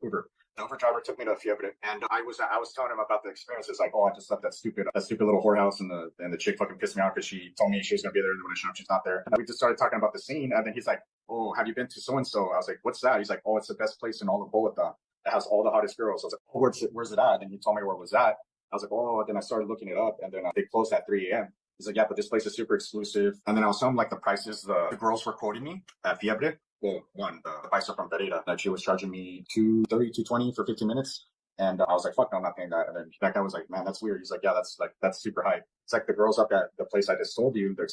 The Uber driver took me to Fiebre, and I was telling him about the experiences. Like, oh, I just left that stupid little whorehouse, and the chick fucking pissed me off because she told me she was gonna be there, and when I showed up, she's not there. And we just started talking about the scene, and then he's like, oh, have you been to so and so? I was like, what's that? He's like, oh, it's the best place in all of Bogota. It has all the hottest girls. I was like, oh, where's it at? And he told me where it was at. I was like, oh, then I started looking it up, and then they closed at 3 a.m. He's like, yeah, but this place is super exclusive. And then I was telling him like the prices the girls were quoting me at Fiebre. Well, the bicycle from Pereira, that she was charging me $220 for 15 minutes. And I was like, fuck no, I'm not paying that. And then that guy was like, man, that's weird. He's like, yeah, that's super high. It's like the girls up at the place I just told you, the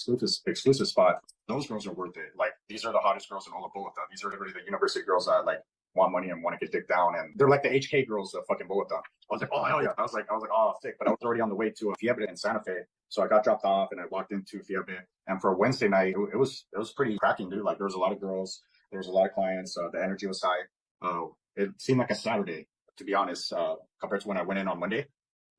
exclusive spot. Those girls are worth it. Like these are the hottest girls in all of Bogota. These are literally the university girls that like want money and want to get dick down. And they're like the HK girls of fucking Bogota. I was like, oh hell yeah. I was like, oh sick. But I was already on the way to Fiebre in Santa Fe. So I got dropped off and I walked into Fiebre. And for a Wednesday night, it was pretty cracking, dude. Like there was a lot of girls. There was a lot of clients. The energy was high. It seemed like a Saturday, to be honest, compared to when I went in on Monday.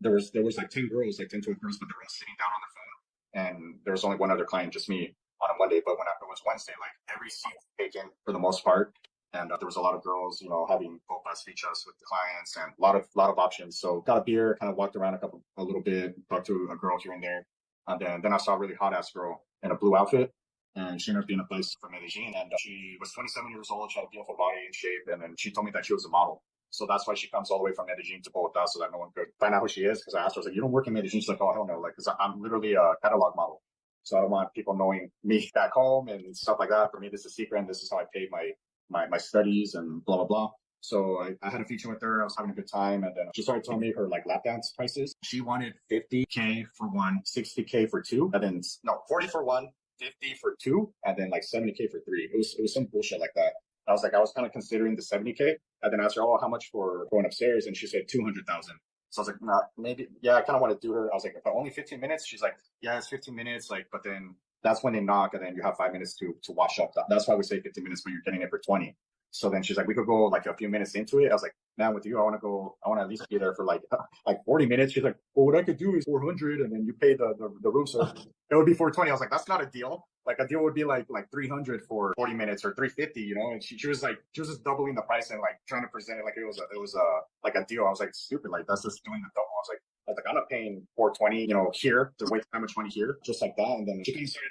There was like 10 girls, like 10, 12 girls, but they were all sitting down on their phone. And there was only one other client, just me, on a Monday. But when it was Wednesday, like every seat was taken for the most part. And there was a lot of girls, having copas, fichas with the clients and a lot of options. So got a beer, kind of walked around a little bit, talked to a girl here and there. And then I saw a really hot ass girl in a blue outfit. And she ended up being a place from Medellin. And she was 27 years old. She had a beautiful body and shape. And then she told me that she was a model. So that's why she comes all the way from Medellin to Bogota so that no one could find out who she is. Because I asked her, I was like, you don't work in Medellin? She's like, oh, hell no. Like, because I'm literally a catalog model. So I don't want people knowing me back home and stuff like that. For me, this is a secret. And this is how I pay my studies and blah, blah, blah. So I had a feature with her. I was having a good time. And then she started telling me her like lap dance prices. She wanted $50K for one, $60K for two. And then, no, 40 for one, 50 for two, and then like 70K for three. It was some bullshit like that. I was kind of considering the 70K. And then I asked her, oh, how much for going upstairs? And she said 200,000. So I was like, nah, maybe, yeah, I kind of want to do her. I was like, if only 15 minutes. She's like, yeah, it's 15 minutes. Like, but then that's when they knock, and then you have 5 minutes to wash up. That's why we say 15 minutes, but you're getting it for 20. So then she's like, we could go like a few minutes into it. I was like, man, with you, I want to at least be there for like 40 minutes. She's like, well, what I could do is 400, and then you pay the room. So it would be 420. I was like, that's not a deal. Like a deal would be like 300 for 40 minutes or 350, And she was just doubling the price and like trying to present it like it was like a deal. I was like, stupid. Like that's just doing the double. I was like, I'm not paying 420, here to waste that much money here, just like that. And then she kind of started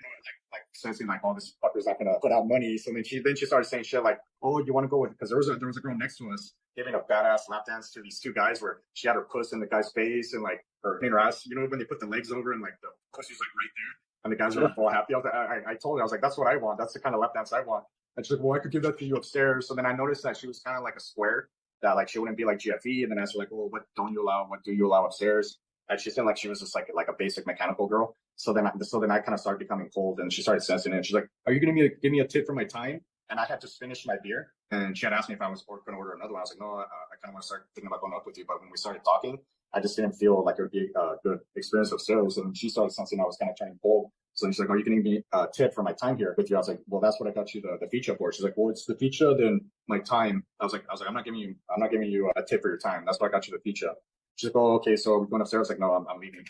like sensing like, oh, this fucker's not gonna put out money. So then she started saying shit like, oh, you want to go with, because there was a girl next to us giving a badass lap dance to these two guys where she had her puss in the guy's face and like her in her ass, when they put the legs over and like the pussy's like right there. And the guys were all happy. I told her, I was like, that's what I want. That's the kind of lap dance I want. And she's like, well, I could give that to you upstairs. So then I noticed that she was kind of like a square, that like she wouldn't be like GFE. And then I asked her like, well, what don't you allow? What do you allow upstairs? And she seemed like she was just like a basic mechanical girl. So then I kind of started becoming cold, and she started sensing it. And she's like, are you going to give me a tip for my time? And I had just finished my beer. And she had asked me if I was going to order another one. I was like, no, I kind of want to start thinking about going up with you. But when we started talking, I just didn't feel like it would be a good experience upstairs. And she started sensing I was kind of turning cold. So she's like, oh, you can give me a tip for my time here with you. I was like, well, that's what I got you the feature for. She's like, well, it's the feature, then my time. I was like, I'm not giving you a tip for your time. That's why I got you the feature. She's like, oh, okay. So we're going upstairs. I was like, no, I'm leaving.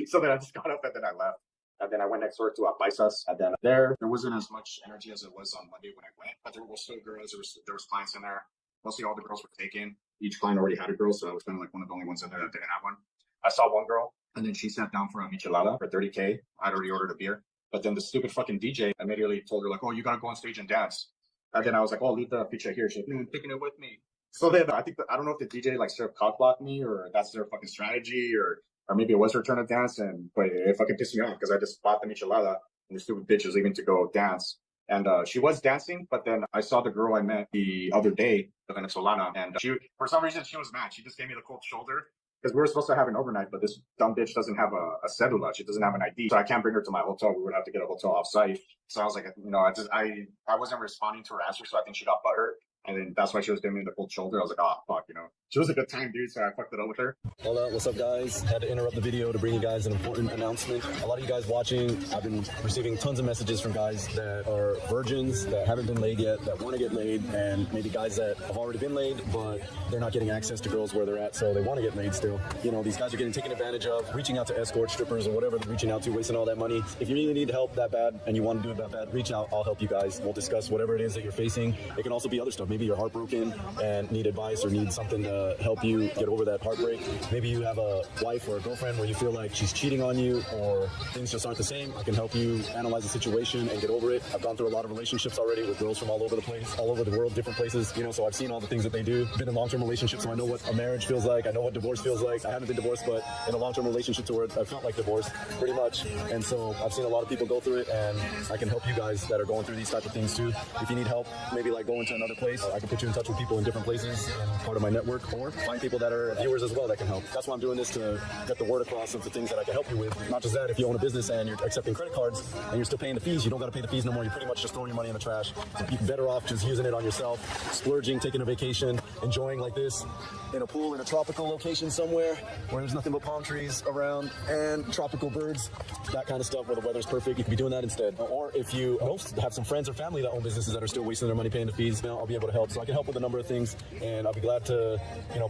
So then I just got up and then I left. And then I went next door to Paisas. And then there wasn't as much energy as it was on Monday when I went, but there were still girls. There was clients in there. Mostly all the girls were taken. Each client already had a girl, so I was kind of like one of the only ones in there that didn't have one. I saw one girl, and then she sat down for a michelada for 30K. I'd already ordered a beer. But then the stupid fucking DJ immediately told her, like, oh, you got to go on stage and dance. And then I was like, oh, leave the picture here. She's like, no, I'm taking it with me. So then I don't know if the DJ like straight up cock blocked me, or that's their fucking strategy, or maybe it was her turn to dance. But it fucking pissed me off because I just bought the michelada. and the stupid bitch is leaving to go dance. And she was dancing, but then I saw the girl I met the other day, the Venezolana, and she, for some reason, she was mad. She just gave me the cold shoulder because we were supposed to have an overnight, but this dumb bitch doesn't have a cedula. She doesn't have an ID, so I can't bring her to my hotel. We would have to get a hotel off-site. So I was like, I wasn't responding to her answer, so I think she got butthurt. And then that's why she was giving me the cold shoulder. I was like, oh, fuck, She was a good time, dude, so I fucked it up with her. Hola, what's up, guys? Had to interrupt the video to bring you guys an important announcement. A lot of you guys watching, I've been receiving tons of messages from guys that are virgins, that haven't been laid yet, that want to get laid, and maybe guys that have already been laid, but they're not getting access to girls where they're at, so they want to get laid still. These guys are getting taken advantage of, reaching out to escorts, strippers, or whatever they're reaching out to, wasting all that money. If you really need help that bad, and you want to do it that bad, reach out. I'll help you guys. We'll discuss whatever it is that you're facing. It can also be other stuff. Maybe you're heartbroken and need advice or need something to help you get over that heartbreak. Maybe you have a wife or a girlfriend where you feel like she's cheating on you or things just aren't the same. I can help you analyze the situation and get over it. I've gone through a lot of relationships already with girls from all over the place, all over the world, different places, so I've seen all the things that they do. Been in long-term relationships, so I know what a marriage feels like. I know what divorce feels like. I haven't been divorced, but in a long-term relationship to where I felt like divorce pretty much. And so I've seen a lot of people go through it, and I can help you guys that are going through these type of things too. If you need help, maybe like going to another place, I can put you in touch with people in different places and part of my network, or find people that are viewers as well that can help. That's why I'm doing this, to get the word across of the things that I can help you with. Not just that, if you own a business and you're accepting credit cards and you're still paying the fees, you don't got to pay the fees no more. You're pretty much just throwing your money in the trash. You're better off just using it on yourself, splurging, taking a vacation, enjoying like this in a pool in a tropical location somewhere where there's nothing but palm trees around and tropical birds, that kind of stuff where the weather's perfect. You can be doing that instead. Or if you have some friends or family that own businesses that are still wasting their money paying the fees, I'll be able to help. So I can help with a number of things, and I'll be glad to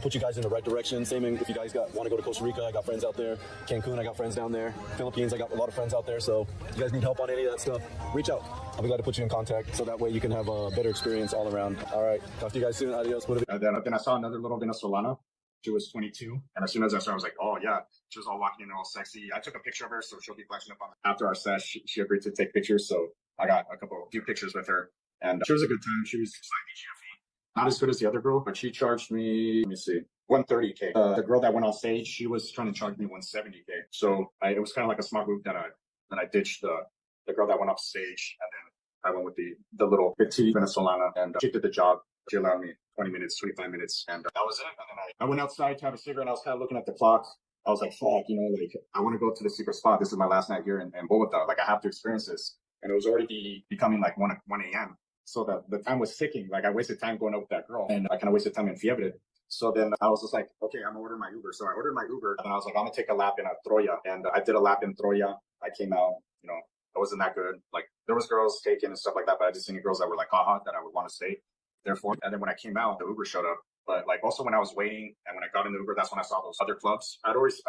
put you guys in the right direction. Same if you guys want to go to Costa Rica, I got friends out there. Cancun, I got friends down there. Philippines, I got a lot of friends out there. So if you guys need help on any of that stuff, reach out. I'll be glad to put you in contact, so that way you can have a better experience all around. All right, talk to you guys soon. Adios. And then I saw another little Venezolana. She was 22, and as soon as I saw her, I was like, oh yeah. She was all walking in all sexy. I took a picture of her, so she'll be flashing up on me. After our sesh, she agreed to take pictures, so I got a few pictures with her, and she was a good time. She was slightly GFE, not as good as the other girl, but she charged me, let me see, 130K. The girl that went on stage, she was trying to charge me 170K. So it was kind of like a smart move that I ditched the girl that went off stage, and then I went with the little petite Venezolana, and she did the job. She allowed me 20 minutes, 25 minutes, and that was it. And then I went outside to have a cigarette, and I was kind of looking at the clock. I was like, fuck, I want to go to the secret spot. This is my last night here in Bogota. Like, I have to experience this. And it was already becoming like 1 a.m. So the time was ticking. Like, I wasted time going up with that girl, and I kind of wasted time in Fiebre. So then I was just like, okay, I'm gonna order my Uber. So I ordered my Uber, and I was like, I'm gonna take a lap in a Troya. And I did a lap in Troya. I came out, it wasn't that good. Like, there was girls taking and stuff like that, but I just seen girls that were like, haha, that I would want to stay. Therefore, and then when I came out, the Uber showed up. But like, also when I was waiting and when I got in the Uber, that's when I saw those other clubs. I'd always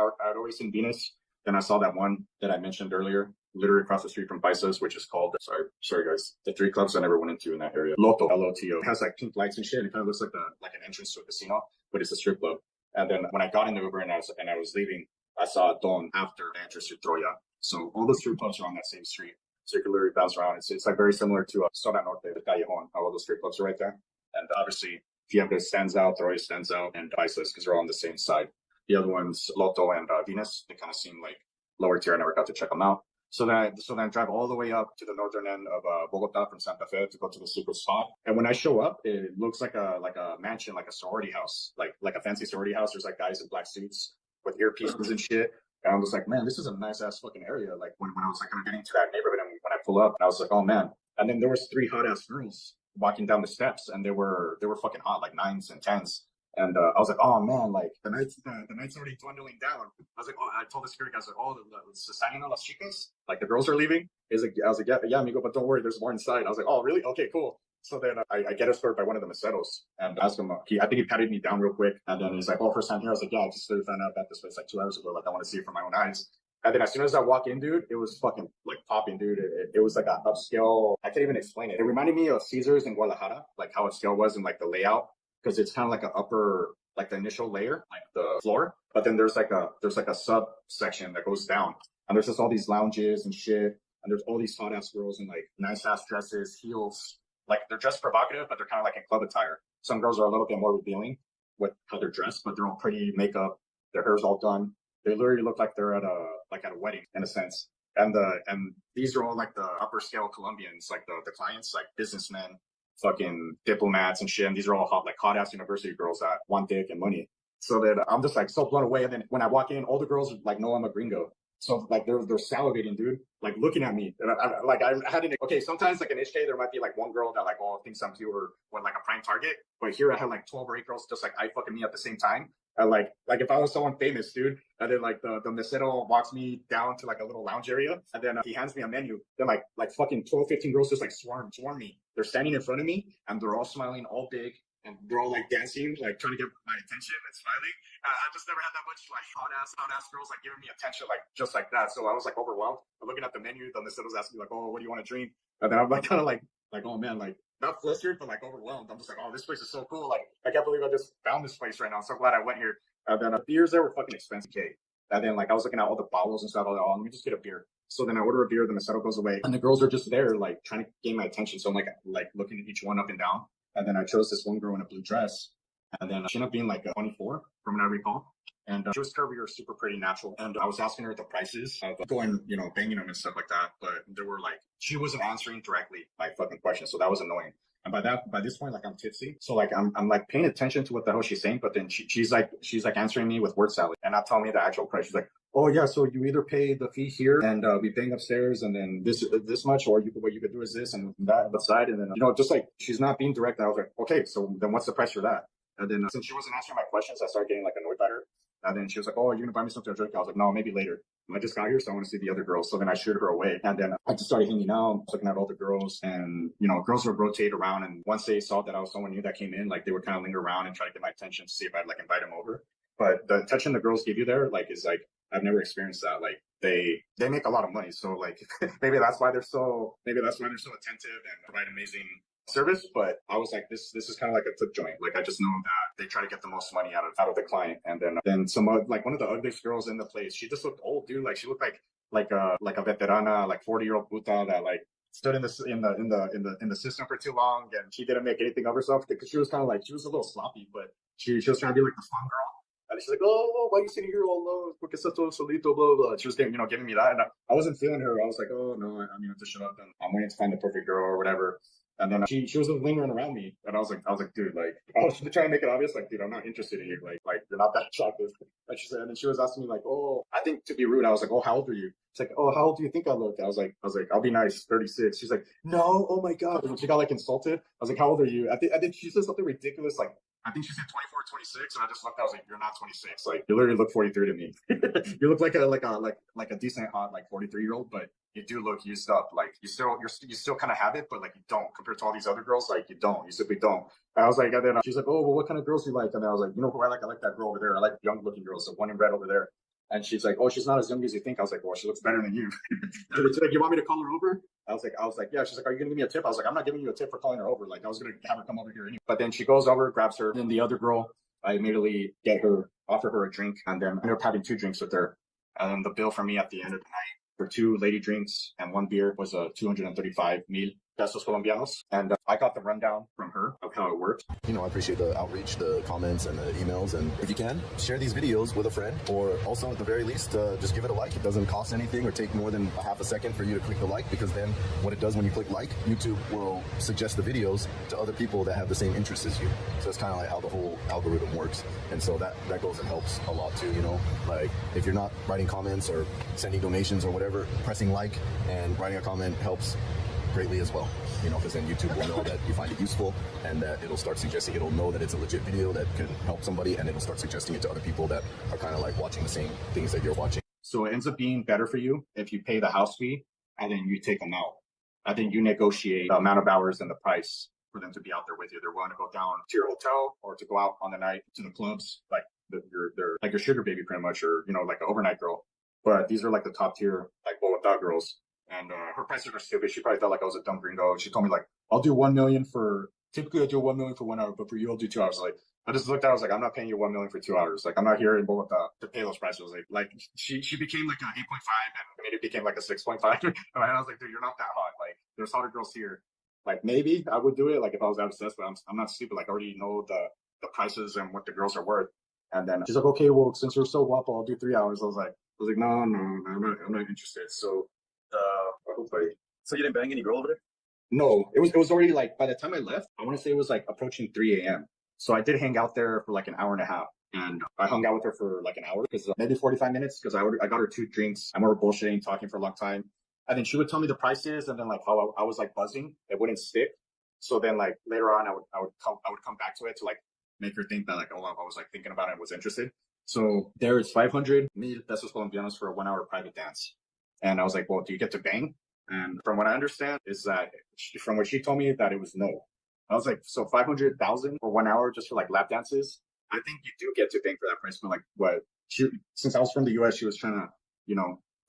seen Venus. Then I saw that one that I mentioned earlier, literally across the street from Paisas, which is called, sorry guys, the 3 clubs I never went into in that area. Loto, L-O-T-O. It has like pink lights and shit. And it kind of looks like an entrance to a casino, but it's a strip club. And then when I got in the Uber and I was leaving, I saw Don after the entrance to Troya. So all the strip clubs are on that same street. So you can literally bounce around. It's like very similar to Zona Norte, the Callejon, how all those strip clubs are right there. And obviously, Fiebre stands out, Troya stands out, and Paisas, because they're all on the same side. The other ones, Loto and Venus, they kind of seem like lower tier. I never got to check them out. So then I drive all the way up to the northern end of Bogota from Santa Fe to go to the secret spot. And when I show up, it looks like a mansion, like a sorority house, like a fancy sorority house. There's like guys in black suits with earpieces and shit. And I was like, man, this is a nice ass fucking area. Like when I was like kind of getting to that neighborhood, and when I pull up, I was like, oh man. And then there was 3 hot ass girls walking down the steps, and they were fucking hot, like 9s and 10s. And I was like, oh man, like the night's already dwindling down. I was like, oh, I told the security guys, like, oh, se salen las chicas, like the girls are leaving. I was like, yeah, amigo, but don't worry, there's more inside. I was like, oh, really? Okay, cool. So then I get escorted by one of the meseros and asked him, I think he patted me down real quick. And then he's like, oh, first time here? I was like, yeah, I just found out about this place like 2 hours ago. Like, I want to see it from my own eyes. And then as soon as I walk in, dude, it was fucking like popping, dude. It was like an upscale. I can't even explain it. It reminded me of Caesars in Guadalajara, like how upscale was in like the layout, because it's kind of like an upper, like the initial layer, like the floor. But then there's like a subsection that goes down, and there's just all these lounges and shit. And there's all these hot ass girls in like nice ass dresses, heels. Like they're dressed provocative, but they're kind of like in club attire. Some girls are a little bit more revealing with how they're dressed, but they're all pretty makeup. Their hair's all done. They literally look like they're at a wedding in a sense. and these are all like the upper scale Colombians, like the clients, like businessmen, fucking diplomats and shit. And these are all hot ass university girls that want dick and money. So that I'm just like so blown away. And then when I walk in, all the girls like know I'm a gringo. So like they're salivating, dude, like looking at me. And I had okay. Sometimes like in HK there might be like one girl that like thinks I'm cute or like a prime target. But here I had like 12 or 8 girls just like eye fucking me at the same time. Like if I was someone famous, dude, and then like the mesero walks me down to like a little lounge area, and then he hands me a menu. Then like fucking 12, 15 girls just like swarm me. They're standing in front of me, and they're all smiling, all big, and they're all like dancing, like trying to get my attention and smiling. I just never had that much like hot ass girls like giving me attention like just like that. So I was like overwhelmed. I'm looking at the menu. The mesero's asking me like, oh, what do you want to drink? And then I'm like kind of like oh man, like not flustered, but like overwhelmed. I'm just like, oh, this place is so cool. Like, I can't believe I just found this place right now. I'm so glad I went here. And then beers there were fucking expensive. Okay. And then like I was looking at all the bottles and stuff. I was like, oh, let me just get a beer. So then I order a beer. The mesero goes away, and the girls are just there, like trying to gain my attention. So I'm like looking at each one up and down. And then I chose this one girl in a blue dress, and then she ended up being like 24, from what I recall. And she was curvier, super pretty, natural. And I was asking her the prices of going, banging them and stuff like that. But they were like, she wasn't answering directly my fucking questions. So that was annoying. And by this point, like I'm tipsy. So like I'm like paying attention to what the hell she's saying. But then she's like answering me with word salad and not telling me the actual price. She's like, oh yeah, so you either pay the fee here and we paying upstairs and then this much, or what you could do is this and that on the side. And then, just like she's not being direct. I was like, okay, so then what's the price for that? And then since she wasn't answering my questions, I started getting like annoyed by her. And then she was like, oh, you're going to buy me something to drink? I was like, no, maybe later. I just got here, so I want to see the other girls. So then I shooed her away. And then I just started hanging out, looking at all the girls. And, girls would rotate around. And once they saw that I was someone new that came in, like they would kind of linger around and try to get my attention to see if I'd like invite them over. But the attention the girls give you there, like, is like, I've never experienced that. Like they make a lot of money. So like, maybe that's why they're so attentive and provide amazing service. But I was like, this is kind of like a tip joint. Like I just know that they try to get the most money out of the client. And then some like one of the ugliest girls in the place, she just looked old, dude. Like she looked like a veterana, like 40-year-old puta that like stood in the system for too long, and she didn't make anything of herself because she was kind of like, she was a little sloppy, but she was trying to be like the fun girl. And she's like, oh, why are you sitting here all alone? Porque estás todo solito, blah, blah. She was giving me that. And I wasn't feeling her. I was like, oh, no, I'm to shut up. And I'm waiting to find the perfect girl or whatever. And then she was lingering around me. And I was like, dude, like, I was trying to make it obvious, like, dude, I'm not interested in you. Like you're not that attractive. And then she was asking me like, oh, I think to be rude, I was like, oh, how old are you? She's like, oh, how old do you think I look? I was like, I'll be nice, 36. She's like, no, oh my God. And she got like insulted. I was like, how old are you? I think she said something ridiculous. Like, I think she said 24, 26. And I just looked, I was like, you're not 26. Like, you literally look 43 to me. You look like a decent hot, like 43-year-old, but you do look used up. Like you still kind of have it, but like you don't compared to all these other girls. Like you simply don't. And I was like, and then she's like, oh, well, what kind of girls do you like? And then I was like, who I like? I like that girl over there. I like young looking girls. The one in red over there. And she's like, oh, she's not as young as you think. I was like, well, she looks better than you. She's like, you want me to call her over? I was like, yeah. She's like, are you gonna give me a tip? I was like, I'm not giving you a tip for calling her over. Like I was gonna have her come over here anyway. But then she goes over, grabs her. Then the other girl, I immediately offer her a drink, and then I ended up having 2 drinks with her. And then the bill for me at the end of the night for 2 lady drinks and 1 beer was 235,000 pesos colombianos. And I got the rundown from her of how it worked. I appreciate the outreach, the comments, and the emails. And if you can, share these videos with a friend, or also at the very least, just give it a like. It doesn't cost anything or take more than a half a second for you to click the like, because then what it does when you click like, YouTube will suggest the videos to other people that have the same interests as you. So it's kind of like how the whole algorithm works. And so that goes and helps a lot too, like if you're not writing comments or sending donations or whatever, pressing like and writing a comment helps greatly as well, because then YouTube will know that you find it useful, and that it'll start suggesting, it'll know that it's a legit video that can help somebody, and it'll start suggesting it to other people that are kind of like watching the same things that you're watching. So it ends up being better for you if you pay the house fee and then you take them out. I think you negotiate the amount of hours and the price for them to be out there with you. They're willing to go down to your hotel or to go out on the night to the clubs, like they're like your sugar baby pretty much, or like an overnight girl. But these are like the top tier, like Bogota girls. And her prices are stupid. She probably thought like I was a dumb gringo. She told me like, I'll do 1 million typically I do 1 million for 1 hour, but for you I'll do 2 hours. Like I just looked at it, I was like, I'm not paying you 1 million for 2 hours. Like I'm not here in Bogota to pay those prices. Like she became like an 8.5 and maybe it became like a 6.5. And I was like, dude, you're not that hot. Like there's hotter girls here. Like maybe I would do it like if I was that obsessed, but I'm not stupid. Like I already know the prices and what the girls are worth. And then she's like, okay, well, since you're so guapo, I'll do 3 hours. I was like, no, I'm not interested. So Okay. So you didn't bang any girl over there? No, it was already like by the time I left, I want to say it was like approaching 3 a.m. So I did hang out there for like an hour and a half. And I hung out with her for like an hour because maybe 45 minutes because I got her 2 drinks. And we were bullshitting, talking for a long time. And then she would tell me the prices and then like how I was like buzzing. It wouldn't stick. So then like later on I would come back to it to like make her think that like, oh, I was like thinking about it and was interested. So there is 500 mil pesos colombianos for a 1 hour private dance. And I was like, well, do you get to bang? And from what I understand is that from what she told me that it was no. I was like, so 500,000 for 1 hour just for like lap dances? I think you do get to bang for that price. But like what since I was from the US, she was trying to,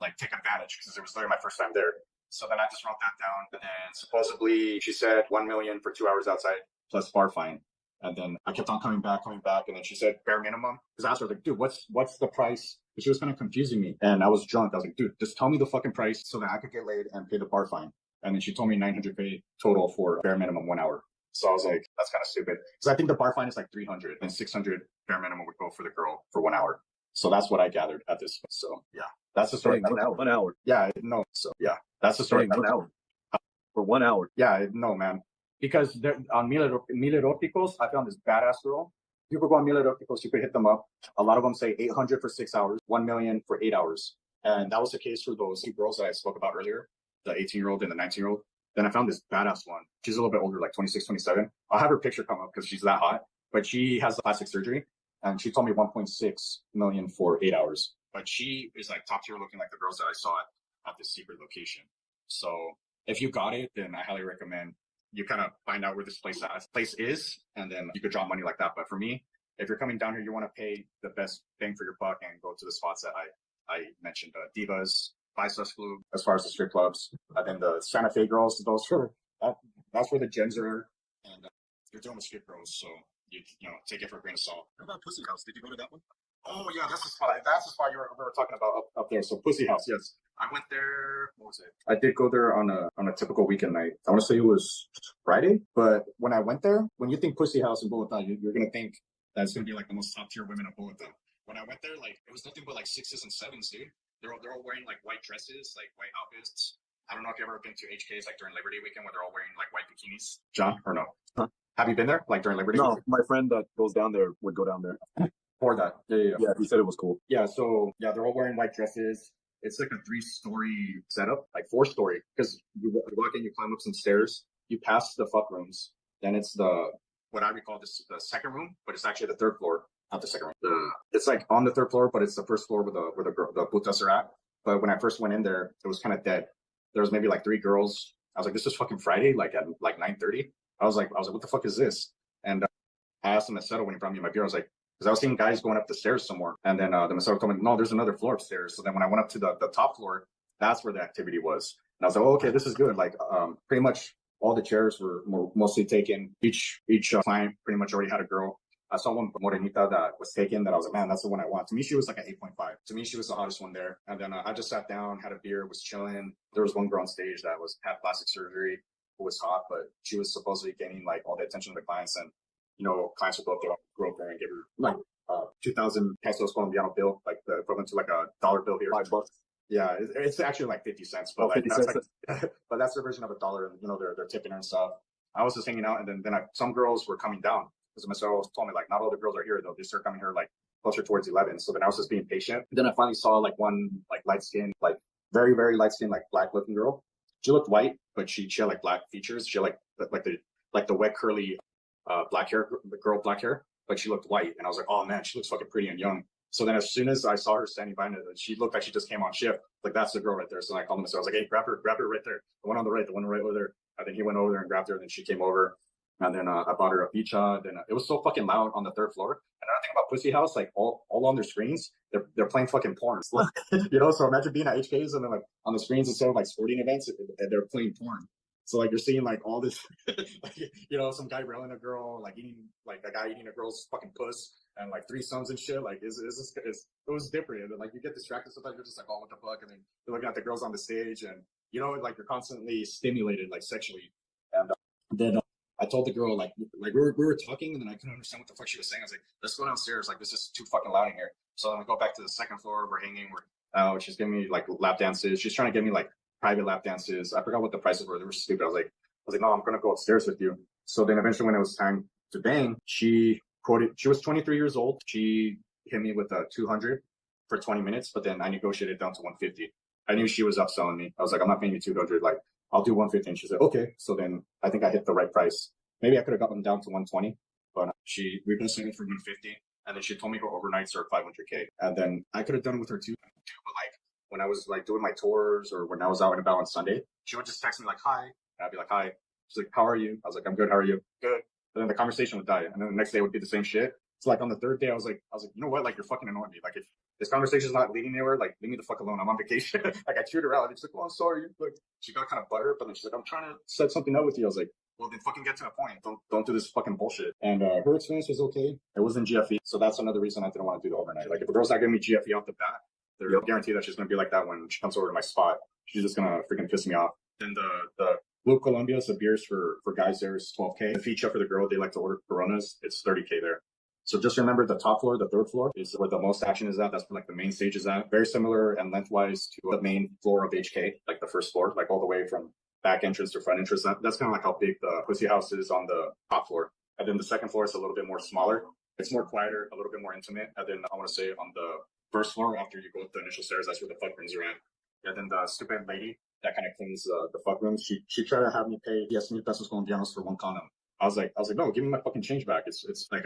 like take advantage because it was literally my first time there. So then I just wrote that down. And then supposedly she said 1 million for 2 hours outside plus bar fine. And then I kept on coming back. And then she said bare minimum. Because I asked her, like, dude, what's the price? But she was kind of confusing me. And I was drunk. I was like, dude, just tell me the fucking price so that I could get laid and pay the bar fine. And then she told me 900K total for bare minimum 1 hour. So I was like, that's kind of stupid. Because I think the bar fine is like 300 and 600 bare minimum would go for the girl for 1 hour. So that's what I gathered at this. So yeah, that's the story. 1 hour. Yeah, no. So yeah, that's the story. 1 hour. For 1 hour. Yeah, no, man. Because on Mil Eróticos, I found this badass girl. You could go on Mil Eróticos, you could hit them up. A lot of them say 800 for 6 hours, 1 million for 8 hours. And that was the case for those 2 girls that I spoke about earlier, the 18-year-old and the 19-year-old. Then I found this badass one. She's a little bit older, like 26, 27. I'll have her picture come up because she's that hot. But she has plastic surgery. And she told me 1.6 million for 8 hours. But she is like top tier looking like the girls that I saw at this secret location. So if you got it, then I highly recommend you kind of find out where this place is, and then you could drop money like that. But for me, if you're coming down here, you want to pay the best bang for your buck and go to the spots that I mentioned, Divas, Biceps Club, as far as the strip clubs, and then the Santa Fe girls, that's where the gems are, and you're dealing with strip girls, so you take it for a grain of salt. How about Pussy House? Did you go to that one? Oh yeah, that's the spot. That's the spot we were talking about up there. So Pussy House, yes. I went there. What was it? I did go there on a typical weekend night. I want to say it was Friday, but when I went there, when you think Pussy House in Bogota, you're gonna think that's gonna be like the most top tier women of Bogota. When I went there, like it was nothing but like 6s and 7s, dude. They're all wearing like white dresses, like white outfits. I don't know if you've ever been to HKs like during Labor Day weekend where they're all wearing like white bikinis. John, or no? Huh? Have you been there like during Labor Day? No, my friend that goes down there would go down there. For that. Yeah. Yeah, he said it was cool. Yeah, so yeah, they're all wearing white dresses. It's like a 3-story setup, like 4-story, because you walk in, you climb up some stairs, you pass the fuck rooms, then it's what I recall the second room, but it's actually the 3rd floor, not the second room. It's like on the 3rd floor, but it's the 1st floor where the putas are at. But when I first went in there, it was kind of dead. There was maybe like 3 girls. I was like, this is fucking Friday, like at like 9:30. I was like, what the fuck is this? And I asked the mesero when he brought me my beer. I was like, because I was seeing guys going up the stairs somewhere. And then the mesero told me, no, there's another floor upstairs. So then when I went up to the top floor, that's where the activity was. And I was like, oh, okay, this is good. Like pretty much all the chairs were mostly taken. Each client pretty much already had a girl. I saw one morenita that was taken that I was like, man, that's the one I want. To me, she was like an 8.5. To me, she was the hottest one there. And then I just sat down, had a beer, was chilling. There was one girl on stage that had plastic surgery, who was hot, but she was supposedly gaining like all the attention of the clients. And clients would go up there and give her like 2,000 pesos Colombiano bill, like the equivalent to like a dollar bill here. $5. Yeah, it's actually like 50 cents, but like, 50 that's cents. like, but that's their version of a dollar, and they're tipping her and stuff. I was just hanging out, and then some girls were coming down because the mesero told me like not all the girls are here though. They start coming here like closer towards 11. So then I was just being patient. Then I finally saw like one like light skin, like very very light skin, like black looking girl. She looked white, but she had like black features. She had like the wet curly black hair, the girl black hair, but she looked white, and I was like, oh man, she looks fucking pretty and young. So then as soon as I saw her standing by me, she looked like she just came on shift. Like, that's the girl right there. So I called him. So I was like, hey, grab her right there. The one on the right over there. And then he went over there and grabbed her, and then she came over. And then I bought her a pizza. Then it was so fucking loud on the 3rd floor. And another thing about Pussy House, like all on their screens, they're playing fucking porn. So imagine being at HKs and then like on the screens instead of like sporting events, they're playing porn. So like you're seeing like all this, like, some guy railing a girl, like a guy eating a girl's fucking puss, and like threesomes and shit. Like it was different. And like you get distracted sometimes. You're just like, oh, what the fuck? And then you're looking at the girls on the stage, and like you're constantly stimulated like sexually. And then I told the girl like we were talking, and then I couldn't understand what the fuck she was saying. I was like, let's go downstairs. Like this is too fucking loud in here. So then I go back to the 2nd floor. We're hanging. She's giving me like lap dances. She's trying to give me like private lap dances. I forgot what the prices were. They were stupid. I was like, no, I'm gonna go upstairs with you. So then eventually when it was time to bang, she was 23 years old. She hit me with a 200 for 20 minutes, but then I negotiated down to 150. I knew she was upselling me. I was like, I'm not paying you 200. Like, I'll do 150. And she said, okay. So then I think I hit the right price. Maybe I could have gotten down to 120, but we both signed for 150. And then she told me her overnights are 500K. And then I could have done it with her too. But like when I was like doing my tours or when I was out and about on Sunday, she would just text me like, hi. And I'd be like, hi. She's like, how are you? I was like, I'm good. How are you? Good. And then the conversation would die. And then the next day would be the same shit. So like on the third day, I was like, you know what? Like you're fucking annoying me. Like if this conversation is not leading anywhere, like leave me the fuck alone. I'm on vacation. Like I chewed her out. And she's like, oh, I'm sorry. Like she got kind of butthurt, but then she's like, I'm trying to set something up with you. I was like, well, then fucking get to the point. Don't do this fucking bullshit. And her experience was okay. It wasn't GFE. So that's another reason I didn't want to do the overnight. Like if a girl's not giving me GFE off the bat, they're guaranteed that she's going to be like that when she comes over to my spot. She's just going to freaking piss me off. Then the Bogota Colombia, so beers for guys there is 12K. The feature for the girl, they like to order Coronas. It's 30K there. So just remember the top floor, the third floor is where the most action is at. That's where like the main stage is at. Very similar and lengthwise to the main floor of HK, like the first floor, like all the way from back entrance to front entrance. That's kind of like how big the Pussy House is on the top floor. And then the second floor is a little bit more smaller. It's more quieter, a little bit more intimate. And then I want to say on the first floor, after you go up the initial stairs, that's where the fuck rooms are at. And then the stupid lady that kind of cleans the fuck rooms, she tried to have me pay 10,000 pesos colombianos for one condom. I was like, no, give me my fucking change back. It's like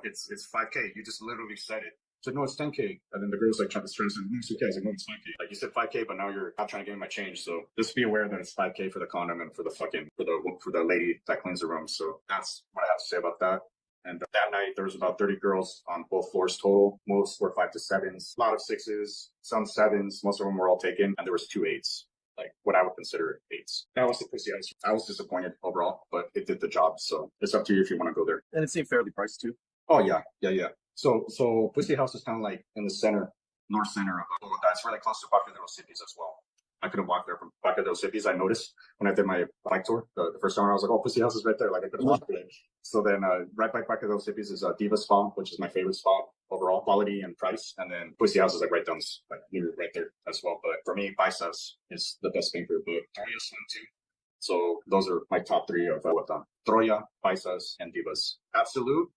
it's 5K. You just literally said it. She's like, no, it's 10K. And then the girl's like trying to say, no, it's okay. I was like, no, it's 5K. Like you said 5K, but now you're not trying to give me my change. So just be aware that it's 5K for the condom and for the lady that cleans the room. So that's what I have to say about that. And that night, there was about 30 girls on both floors total. Most were 5 to 7s, a lot of 6s, some 7s. Most of them were all taken, and there was 2 8s, like what I would consider 8s. That was the Pussy House. I was disappointed overall, but it did the job. So it's up to you if you want to go there. And it seemed fairly priced too. Oh yeah. So Pussy House is kind of like in the center, north center of Bogota. It's really close to Parque de los Hippies as well. I couldn't walk there from Parque de los Hippies. I noticed when I did my bike tour, the first time I was like, oh, Pussy House is right there. Like I couldn't walk there. So then right by Parque de los Hippies is Diva Spa, which is my favorite spot overall, quality and price. And then Pussy House is like right down, like near right there as well. But for me, Paisas is the best thing for your book. Troya's fun too. So those are my top 3 of what done. Troya, Paisas, and Divas. Absolute.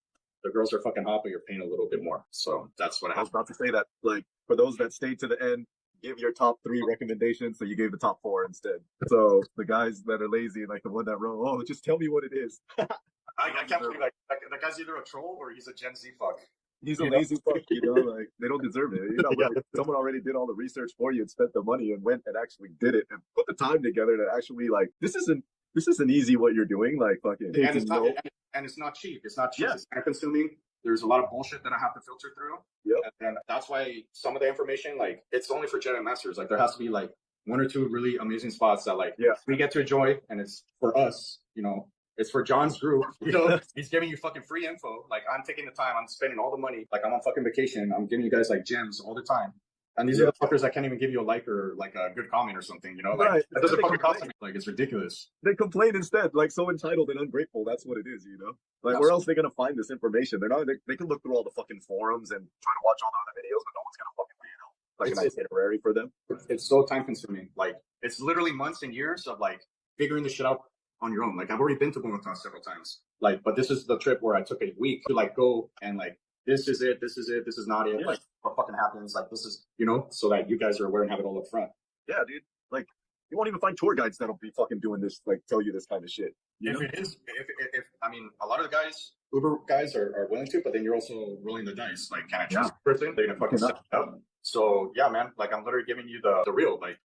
The girls are fucking hot, but you're paying a little bit more. So that's what I was have. about to say that, like, for those that stayed to the end, give your top 3 recommendations. So you gave the top 4 instead. So the guys that are lazy, like the one that wrote, oh, just tell me what it is. I can't believe like the guy's either a troll or he's a Gen Z fuck. He's a lazy fuck, like they don't deserve it. You know, someone already did all the research for you and spent the money and went and actually did it and put the time together to actually like this isn't easy what you're doing. Like fucking and it's not cheap. It's not cheap. Yeah. It's time consuming. There's a lot of bullshit that I have to filter through. Yep. And that's why some of the information, like, it's only for Jedi Masters. Like, there has to be, like, 1 or 2 really amazing spots that, like, we get to enjoy, and it's for us, you know. It's for John's group, you know. He's giving you fucking free info. Like, I'm taking the time. I'm spending all the money. Like, I'm on fucking vacation. I'm giving you guys, like, gems all the time. And these are the fuckers that can't even give you a like or, like, a good comment or something, you know? Like, right. That doesn't fucking cost me. Like, it's ridiculous. They complain instead, like, so entitled and ungrateful. That's what it is, you know? Like, where else are they going to find this information? They can look through all the fucking forums and try to watch all the other videos, but no one's going to fucking lay it out. Like, an itinerary for them. It's so time consuming. Like, it's literally months and years of, like, figuring this shit out on your own. Like, I've already been to Bogota several times. Like, but this is the trip where I took a week to, like, go and, like, this is it, this is not it. Yeah. Like, what fucking happens? Like, this is, you know, so that you guys are aware and have it all up front. Yeah, dude. Like, you won't even find tour guides that'll be fucking doing this, like, tell you this kind of shit. If I mean, a lot of the guys, Uber guys are willing to, but then you're also rolling the dice. Like, can I trust the person? They're gonna fucking step up. So, yeah, man, like, I'm literally giving you the real, like,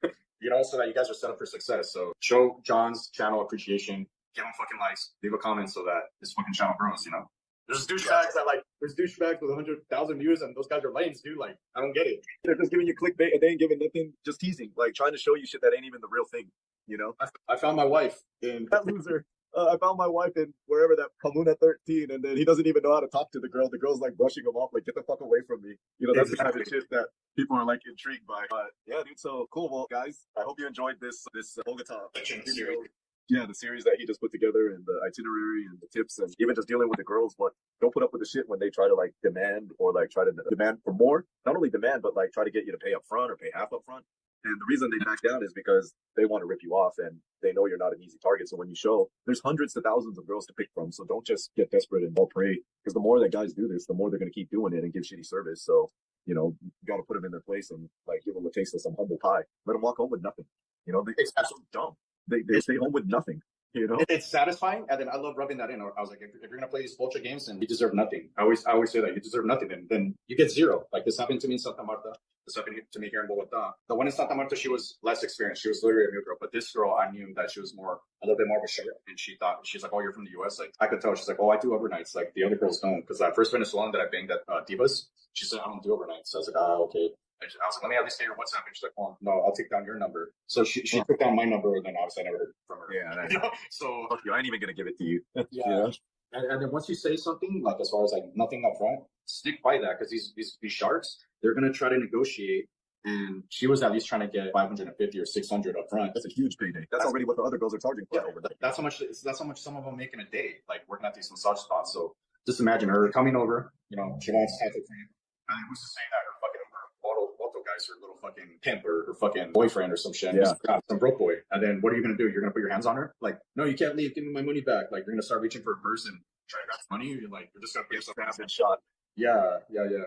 you know, so that you guys are set up for success. So, show John's channel appreciation, give him fucking likes, leave a comment so that this fucking channel grows, you know? There's douchebags there's douchebags with 100,000 views, and those guys are lanes, dude. Like, I don't get it. They're just giving you clickbait, and they ain't giving nothing, just teasing, like trying to show you shit that ain't even the real thing, you know? I found my wife in that loser. I found my wife in wherever that Comuna 13, and then he doesn't even know how to talk to the girl. The girl's like brushing him off, like, get the fuck away from me. You know, that's the kind of shit that people are like intrigued by. But yeah, dude, so cool. Well, guys, I hope you enjoyed this Bogota series. Yeah, the series that he just put together and the itinerary and the tips and even just dealing with the girls. But don't put up with the shit when they try to like demand or like try to demand for more. Not only demand, but like try to get you to pay up front or pay half up front. And the reason they back down is because they want to rip you off and they know you're not an easy target. So when you show, there's hundreds to thousands of girls to pick from. So don't just get desperate and fall prey, because the more that guys do this, the more they're going to keep doing it and give shitty service. So, you know, you got to put them in their place and like give them a taste of some humble pie. Let them walk home with nothing. You know, it's so dumb. They stay home with nothing. You know, it's satisfying, and then I love rubbing that in. I was like, if you're gonna play these bullshit games, and you deserve nothing. I always say that you deserve nothing, and then you get zero. Like this happened to me in Santa Marta. This happened to me here in Bogota. The one in Santa Marta, she was less experienced. She was literally a new girl, but this girl, I knew that she was a little bit more of a sharp, and she's like, oh, you're from the U.S. Like I could tell. She's like, oh, I do overnights. Like the other girls don't, because that first Venezuelan that I banged at Divas, she said I don't do overnights. So I was like, ah, okay. I was like, let me at least get your WhatsApp. And she's like, oh, no, I'll take down your number. So she took down my number, and then obviously I never heard from her. Yeah. You know? So fuck you. I ain't even gonna give it to you. yeah. You know? And then once you say something, like as far as like nothing up front, stick by that, because these sharks, they're gonna try to negotiate. And she was at least trying to get 550 or 600 up front. That's a huge payday. That's already what the other girls are charging for overnight. That's how much some of them make in a day, like working at these massage spots. So just imagine her coming over. You know, she wants to have a friend. And who's to say that her fucking auto guy's her little fucking pimp or her fucking boyfriend or some shit. Yeah. Some broke boy. And then what are you gonna do? You're gonna put your hands on her? Like, no, you can't leave. Give me my money back. Like you're gonna start reaching for a purse and try to grab money. You're just gonna put yourself That's been shot. Yeah.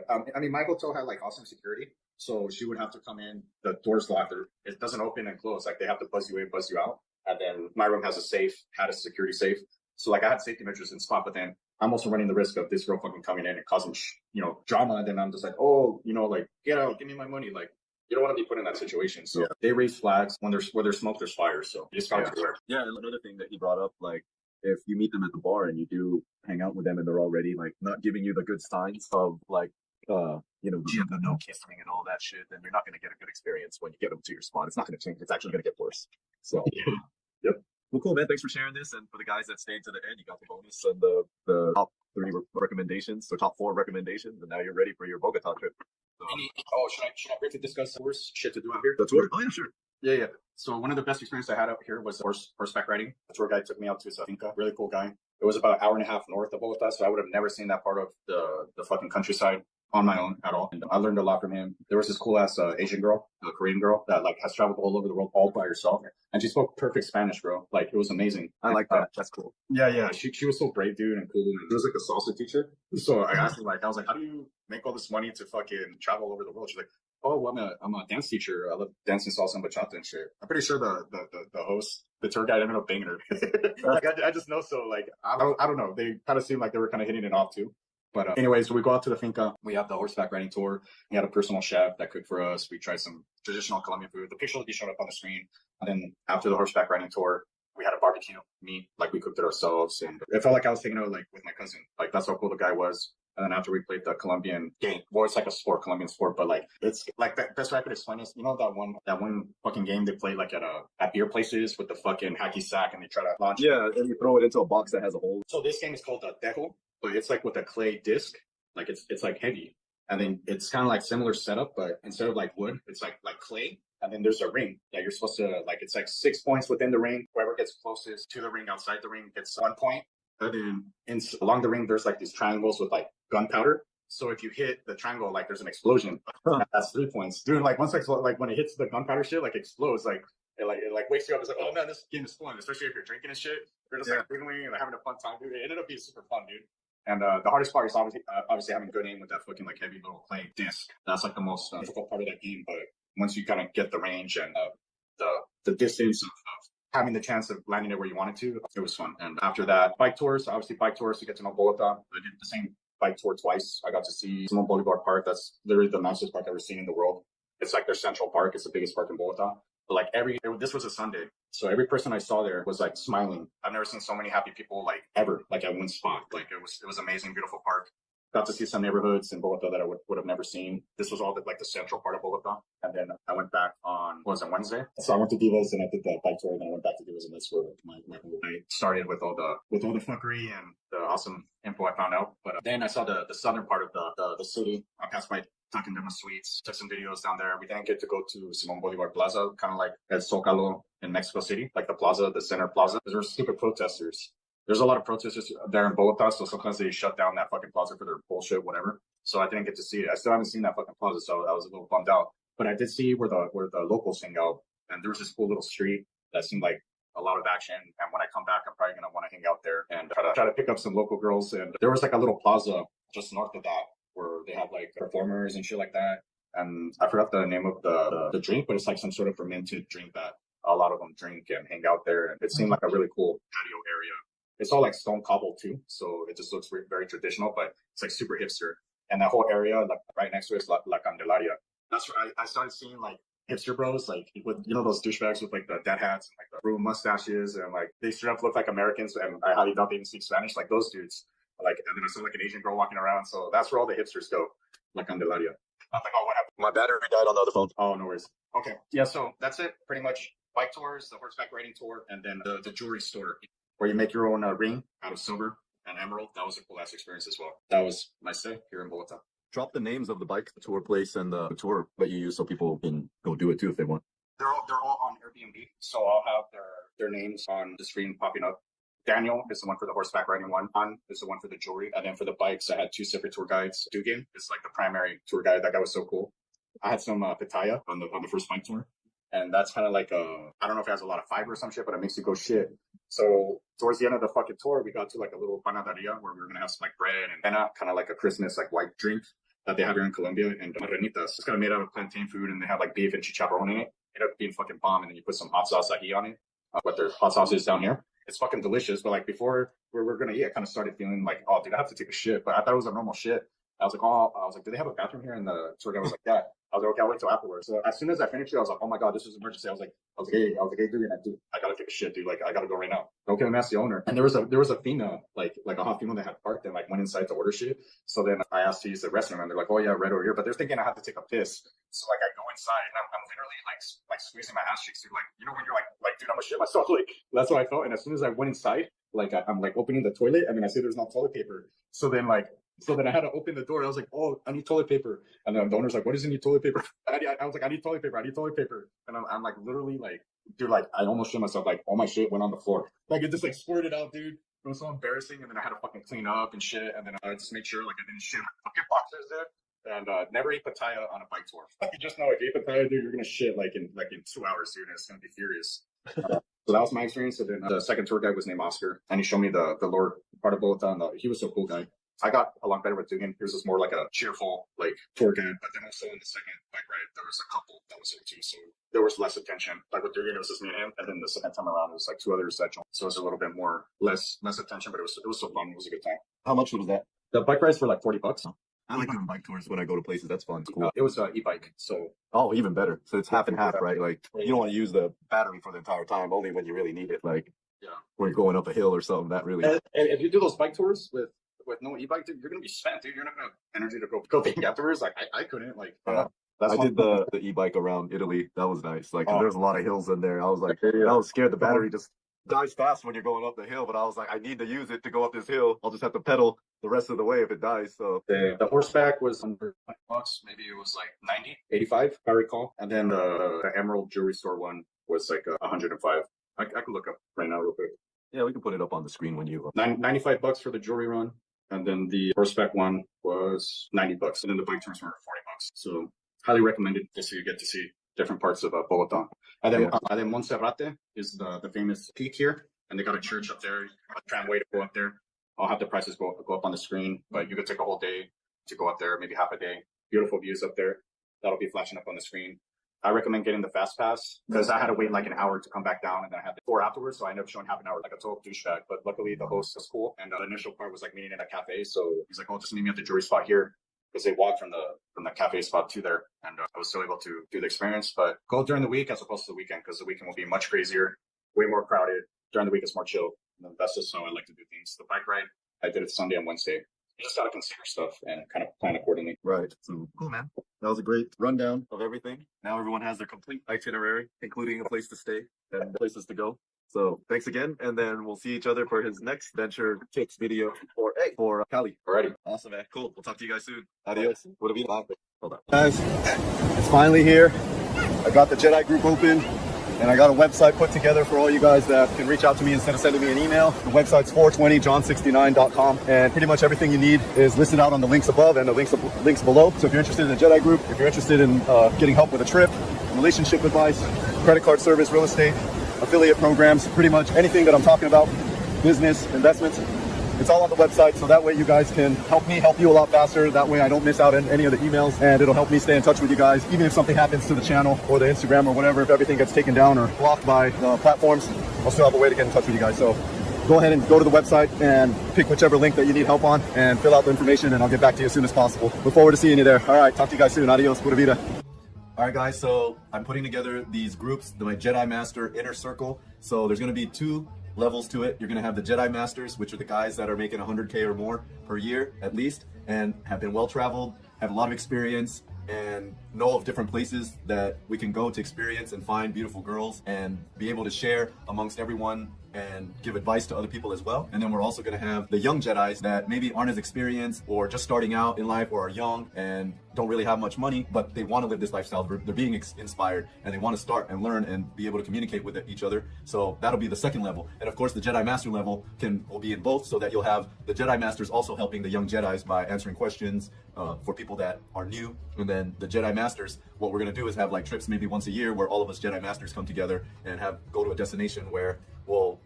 I mean, my hotel had like awesome security, so she would have to come in. The door's locked. It doesn't open and close. Like they have to buzz you in, buzz you out. And then my room has a safe, had a security safe. So like I had safety measures in spot, but then I'm also running the risk of this girl fucking coming in and causing, drama. And then I'm just like, oh, like get out, give me my money. Like you don't want to be put in that situation. So they raise flags when where there's smoke, there's fire. So you just got to be aware. Yeah, and another thing that he brought up, like if you meet them at the bar and you do hang out with them and they're already like not giving you the good signs of like no kissing and all that shit, then you're not going to get a good experience when you get them to your spot. It's not going to change. It's actually going to get worse. So yep. Well, cool, man. Thanks for sharing this. And for the guys that stayed to the end, you got the bonus and the top 3 recommendations, or top 4 recommendations, and now you're ready for your Bogota trip. So, Should I briefly discuss the worst shit to do out here? the tour? Oh yeah, sure. Yeah. So one of the best experiences I had out here was horseback riding. The tour guide took me out to his finca. Really cool guy. It was about an hour and a half north of Bogota, so I would have never seen that part of the fucking countryside on my own at all. And I learned a lot from him. There was this cool ass Asian girl, a Korean girl that like has traveled all over the world all by herself, and she spoke perfect Spanish, bro. Like it was amazing. I like that. That's cool. Yeah. She was so brave, dude, and cool. And she was like a salsa teacher. So I asked her, I was like, how do you make all this money to fucking travel all over the world? She's like, oh, well, I'm a dance teacher. I love dancing salsa and bachata and shit. I'm pretty sure the host, the tour guide, ended up banging her. Like I just know. So like I don't know. They kind of seemed like they were kind of hitting it off too. But anyways, we go out to the finca. We have the horseback riding tour. We had a personal chef that cooked for us. We tried some traditional Colombian food. The picture will be shown up on the screen. And then after the horseback riding tour, we had a barbecue meat. Like we cooked it ourselves, and it felt like I was hanging out like with my cousin. Like that's how cool the guy was. And then after we played the Colombian game, well, it's like a Colombian sport, but like it's like the best way I could explain is, that one fucking game they play like at beer places with the fucking hacky sack and they try to launch. Yeah, and you throw it into a box that has a hole. So this game is called Tejo, but it's like with a clay disc, like it's like heavy, and then it's kind of like similar setup, but instead of like wood, it's like clay. And then there's a ring that you're supposed to it's like 6 points within the ring. Whoever gets closest to the ring outside the ring gets 1 point. And then along the ring, there's like these triangles with like gunpowder. So if you hit the triangle, like there's an explosion. That's 3 points. Dude, like once like when it hits the gunpowder shit, like explodes, like it wakes you up. It's like, oh man, this game is fun, especially if you're drinking and shit. You're just like giggling and having a fun time, dude. It ended up being super fun, dude. And the hardest part is obviously having good aim with that fucking like heavy little clay disc. That's like the most difficult part of that game. But once you kind of get the range and the distance of having the chance of landing it where you wanted to, it was fun. And after that, bike tours to get to know Bogota. I did the same bike tour twice. I got to see Simon Bolivar Park. That's literally the nicest park I've ever seen in the world. It's like their central park. It's the biggest park in Bogota. But like this was a Sunday. So every person I saw there was like smiling. I've never seen so many happy people like ever, like at one spot. Like it was amazing, beautiful park. Got to see some neighborhoods in Bogota that I would have never seen. This was all the central part of Bogota. And then I went back on Wednesday. So I went to Divas and I did the bike tour, and then I went back to Divas, and that's where my whole night started with all the fuckery and the awesome info I found out. But then I saw the southern part of the city. I passed by Takendema Suites, took some videos down there. We didn't get to go to Simon Bolivar Plaza, kind of like at Zocalo in Mexico City, like the plaza, the center plaza. There were stupid protesters. There's a lot of protesters there in Bogota, so sometimes they shut down that fucking plaza for their bullshit, whatever. So I didn't get to see it. I still haven't seen that fucking plaza, so I was a little bummed out. but I did see where the locals hang out, and there was this cool little street that seemed like a lot of action. And when I come back, I'm probably gonna want to hang out there and try to pick up some local girls. And there was like a little plaza just north of that where they have like performers and shit like that. And I forgot the name of the drink, but it's like some sort of fermented drink that a lot of them drink and hang out there. And it seemed like a really cool patio area. It's all like stone cobble too, so it just looks very traditional, but it's like super hipster. And that whole area, like right next to it, is La Candelaria. That's where I started seeing like hipster bros, like with those douchebags with like the dad hats and like the broom mustaches, and like they straight up look like Americans, and I highly doubt they even speak Spanish, like those dudes. Like, and then I saw like an Asian girl walking around, so that's where all the hipsters go, La Candelaria. I'm like, oh, what happened? My battery died on the other phone. Oh, no worries. Okay, yeah, so that's it, pretty much. Bike tours, the horseback riding tour, and then the jewelry store where you make your own ring out of silver and emerald. That was a cool ass experience as well. That was my stay here in Bogota. Drop the names of the bike tour place and the tour that you use so people can go do it too if they want. They're all on Airbnb, so I'll have their names on the screen popping up. Daniel is the one for the horseback riding one. Han is the one for the jewelry, and then for the bikes, I had 2 separate tour guides. Dugan is like the primary tour guide. That guy was so cool. I had some pitaya on the first bike tour. And that's kind of like I don't know if it has a lot of fiber or some shit, but it makes you go shit. So towards the end of the fucking tour, we got to like a little panaderia where we were going to have some like bread and pena, kind of like a Christmas like white drink that they have here in Colombia, and marranitas. It's kind of made out of plantain food, and they have like beef and chicharron in it. It ended up being fucking bomb, and then you put some hot sauce ají on it. But there's hot sauce is down here. It's fucking delicious. But like before we were going to eat, I kind of started feeling like, oh, dude, I have to take a shit. But I thought it was a normal shit. I was like, do they have a bathroom here? And the tour guide was like, yeah. I was like, okay, I'll wait till afterwards. So as soon as I finished it, I was like, oh my God, this is an emergency. I was like, hey, dude, I gotta take a shit, dude. Like, I gotta go right now. Okay, I'm ask the owner. And there was a female, like a hot female that had parked and like went inside to order shit. So then I asked to use the restroom, and they're like, oh yeah, right over here. But they're thinking I have to take a piss. So like I go inside, and I'm literally like squeezing my ass cheeks, dude. Like, when you're like, dude, I'm gonna shit myself. Like, that's what I felt. And as soon as I went inside, like I'm like opening the toilet, and then I see there's no toilet paper. So then I had to open the door, and I was like, oh, I need toilet paper. And then the owner's like, what does he need toilet paper? I was like, I need toilet paper. And I'm like, literally like, dude, like I almost shit myself. Like all my shit went on the floor. Like it just like squirted out, dude. It was so embarrassing. And then I had to fucking clean up and shit. And then I just make sure like I didn't shit my fucking boxers there. And never eat pitaya on a bike tour. You just know if you eat pitaya, dude, you're gonna shit like in 2 hours, dude. And it's gonna be furious. So that was my experience. And then the second tour guide was named Oscar, and he showed me the lower part of Bogota. And he was so cool guy. I got along better with Dugan. He was just more like a cheerful like tour guide. But then also in the second bike ride, there was a couple that was there too, so there was less attention. Like with Dugan, it was just me and him. And then the second time around, it was like 2 others that joined. So it was a little bit more less attention, but it was so fun. It was a good time. How much was that? The bike rides were like $40. I like doing bike tours when I go to places. That's fun. It's cool. It was an e-bike, so oh, even better. So it's half and half, right? Like you don't want to use the battery for the entire time, only when you really need it. Like when you're going up a hill or something. That really. And if you do those bike tours with no e-bike, dude, you're gonna be spent, dude. You're not gonna have energy to go think afterwards. Like I couldn't. Like I did the e-bike around Italy. That was nice. Like there's a lot of hills in there. I was like, I was scared the battery just dies fast when you're going up the hill, but I was like, I need to use it to go up this hill. I'll just have to pedal the rest of the way if it dies. So the horseback was under $20. Maybe it was like 90, 85, if I recall. And then the Emerald Jewelry Store one was like 105. I could look up right now real quick. Yeah, we can put it up on the screen when you. $95 for the jewelry run, and then the horseback one was $90, and then the bike tours were $40. So highly recommended, just so you get to see different parts of Bogota. And then Monserrate is the famous peak here, and they got a church up there, a tramway to go up there. I'll have the prices go up on the screen, but you could take a whole day to go up there, maybe half a day. Beautiful views up there. That'll be flashing up on the screen. I recommend getting the fast pass because I had to wait like an hour to come back down, and then I had the tour afterwards, so I ended up showing half an hour like a total douchebag. But luckily the host was cool, and the initial part was like meeting in a cafe, so he's like, oh, just meet me at the jewelry spot here, because they walked from the cafe spot to there, and I was still able to do the experience. But go during the week as opposed to the weekend, because the weekend will be much crazier, way more crowded. During the week it's more chill. And that's just how I like to do things. The bike ride, I did it Sunday and Wednesday. You just gotta consider stuff and kind of plan accordingly. Right. So cool, man. That was a great rundown of everything. Now everyone has their complete itinerary, including a place to stay and places to go. So thanks again, and then we'll see each other for his next venture tips video for Cali. Alrighty. Awesome, man. Cool. We'll talk to you guys soon. Adios. What be live? Hold on. Guys, it's finally here. I got the Jedi group open, and I got a website put together for all you guys that can reach out to me instead of sending me an email. The website's 420john69.com, and pretty much everything you need is listed out on the links above and the links below. So if you're interested in the Jedi group, if you're interested in getting help with a trip, relationship advice, credit card service, real estate, affiliate programs, pretty much anything that I'm talking about, business, investments, it's all on the website, so that way you guys can help me help you a lot faster. That way I don't miss out on any of the emails, and it'll help me stay in touch with you guys. Even if something happens to the channel or the Instagram or whatever, if everything gets taken down or blocked by the platforms, I'll still have a way to get in touch with you guys. So go ahead and go to the website and pick whichever link that you need help on and fill out the information, and I'll get back to you as soon as possible. Look forward to seeing you there. All right, talk to you guys soon. Adios, pura vida. All right, guys, so I'm putting together these groups, my Jedi Master Inner Circle. So there's going to be 2 levels to it. You're going to have the Jedi Masters, which are the guys that are making 100K or more per year at least, and have been well traveled, have a lot of experience, and know of different places that we can go to experience and find beautiful girls and be able to share amongst everyone and give advice to other people as well. And then we're also going to have the young Jedis that maybe aren't as experienced or just starting out in life or are young and don't really have much money, but they want to live this lifestyle. They're being inspired and they want to start and learn and be able to communicate with each other. So that'll be the second level. And of course, the Jedi Master level will be in both, so that you'll have the Jedi Masters also helping the young Jedis by answering questions for people that are new. And then the Jedi Masters, what we're going to do is have like trips maybe once a year where all of us Jedi Masters come together and go to a destination where we'll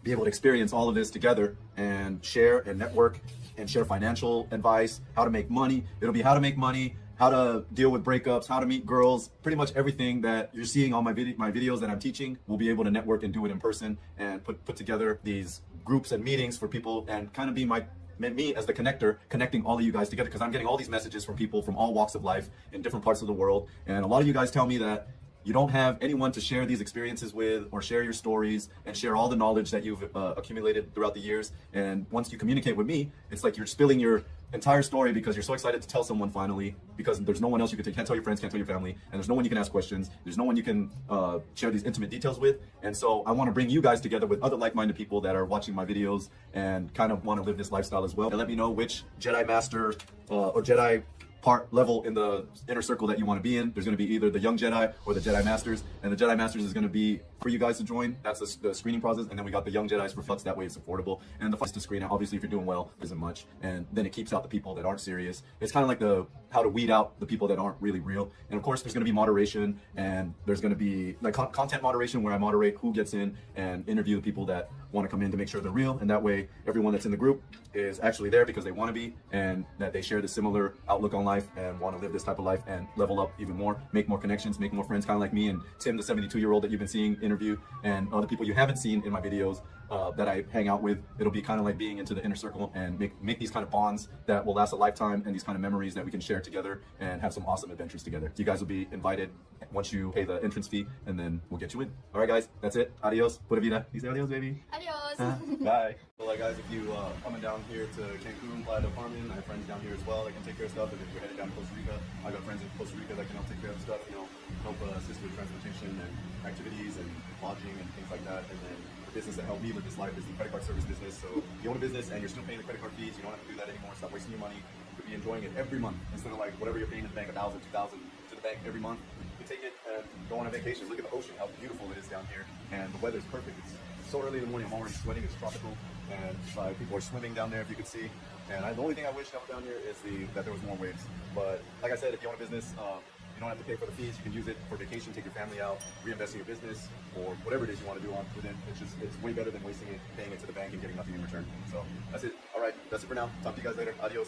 be able to experience all of this together and share and network and share financial advice, how to make money. It'll be how to make money, how to deal with breakups, how to meet girls, pretty much everything that you're seeing on my videos that I'm teaching. We'll be able to network and do it in person and put together these groups and meetings for people and kind of be me as the connector, connecting all of you guys together, because I'm getting all these messages from people from all walks of life in different parts of the world. And a lot of you guys tell me that you don't have anyone to share these experiences with or share your stories and share all the knowledge that you've accumulated throughout the years. And once you communicate with me, it's like you're spilling your entire story because you're so excited to tell someone finally, because there's no one else you can't tell your friends, can't tell your family, and there's no one you can ask questions. There's no one you can share these intimate details with. And so I want to bring you guys together with other like-minded people that are watching my videos and kind of want to live this lifestyle as well. And let me know which Jedi Master or Jedi part level in the inner circle that you want to be in. There's going to be either the young Jedi or the Jedi Masters, and the Jedi Masters is going to be for you guys to join. That's the screening process. And then we got the young Jedis for flux. That way it's affordable, and the fuss to screen out. Obviously, if you're doing well, isn't much, and then it keeps out the people that aren't serious. It's kind of like how to weed out the people that aren't really real. And of course, there's going to be moderation, and there's going to be like content moderation where I moderate who gets in and interview the people that want to come in to make sure they're real. And that way everyone that's in the group is actually there because they want to be, and that they share the similar outlook on life and want to live this type of life and level up even more, make more connections, make more friends, kind of like me and Tim, the 72-year-old that you've been seeing interview, and other people you haven't seen in my videos that I hang out with. It'll be kind of like being into the inner circle and make these kind of bonds that will last a lifetime, and these kind of memories that we can share together and have some awesome adventures together. You guys will be invited once you pay the entrance fee, and then we'll get you in. All right, guys, that's it. Adios. Pura vida. You say adios, baby. Adios. Bye. Well, guys, if you coming down here to Cancun, Playa del Carmen, I have friends down here as well that can take care of stuff. And if you're headed down to Costa Rica, I got friends in Costa Rica that can help take care of stuff, help assist with transportation and activities and lodging and things like that. And then the business that helped me live this life is the credit card service business. So if you own a business and you're still paying the credit card fees, you don't have to do that anymore. Stop wasting your money. You'll be enjoying it every month instead of like whatever you're paying to the bank, $1,000, $2,000 to the bank every month. You take it and go on a vacation. Look at the ocean, how beautiful it is down here, and the weather's perfect. It's so early in the morning, I'm already sweating. It's tropical, and people are swimming down there, if you could see. And the only thing I wish down here is that there was more waves. But like I said, if you own a business, you don't have to pay for the fees. You can use it for vacation, take your family out, reinvest in your business, or whatever it is you want to do within. It's way better than wasting it, paying it to the bank and getting nothing in return. So that's it. All right, that's it for now. Talk to you guys later. Adios.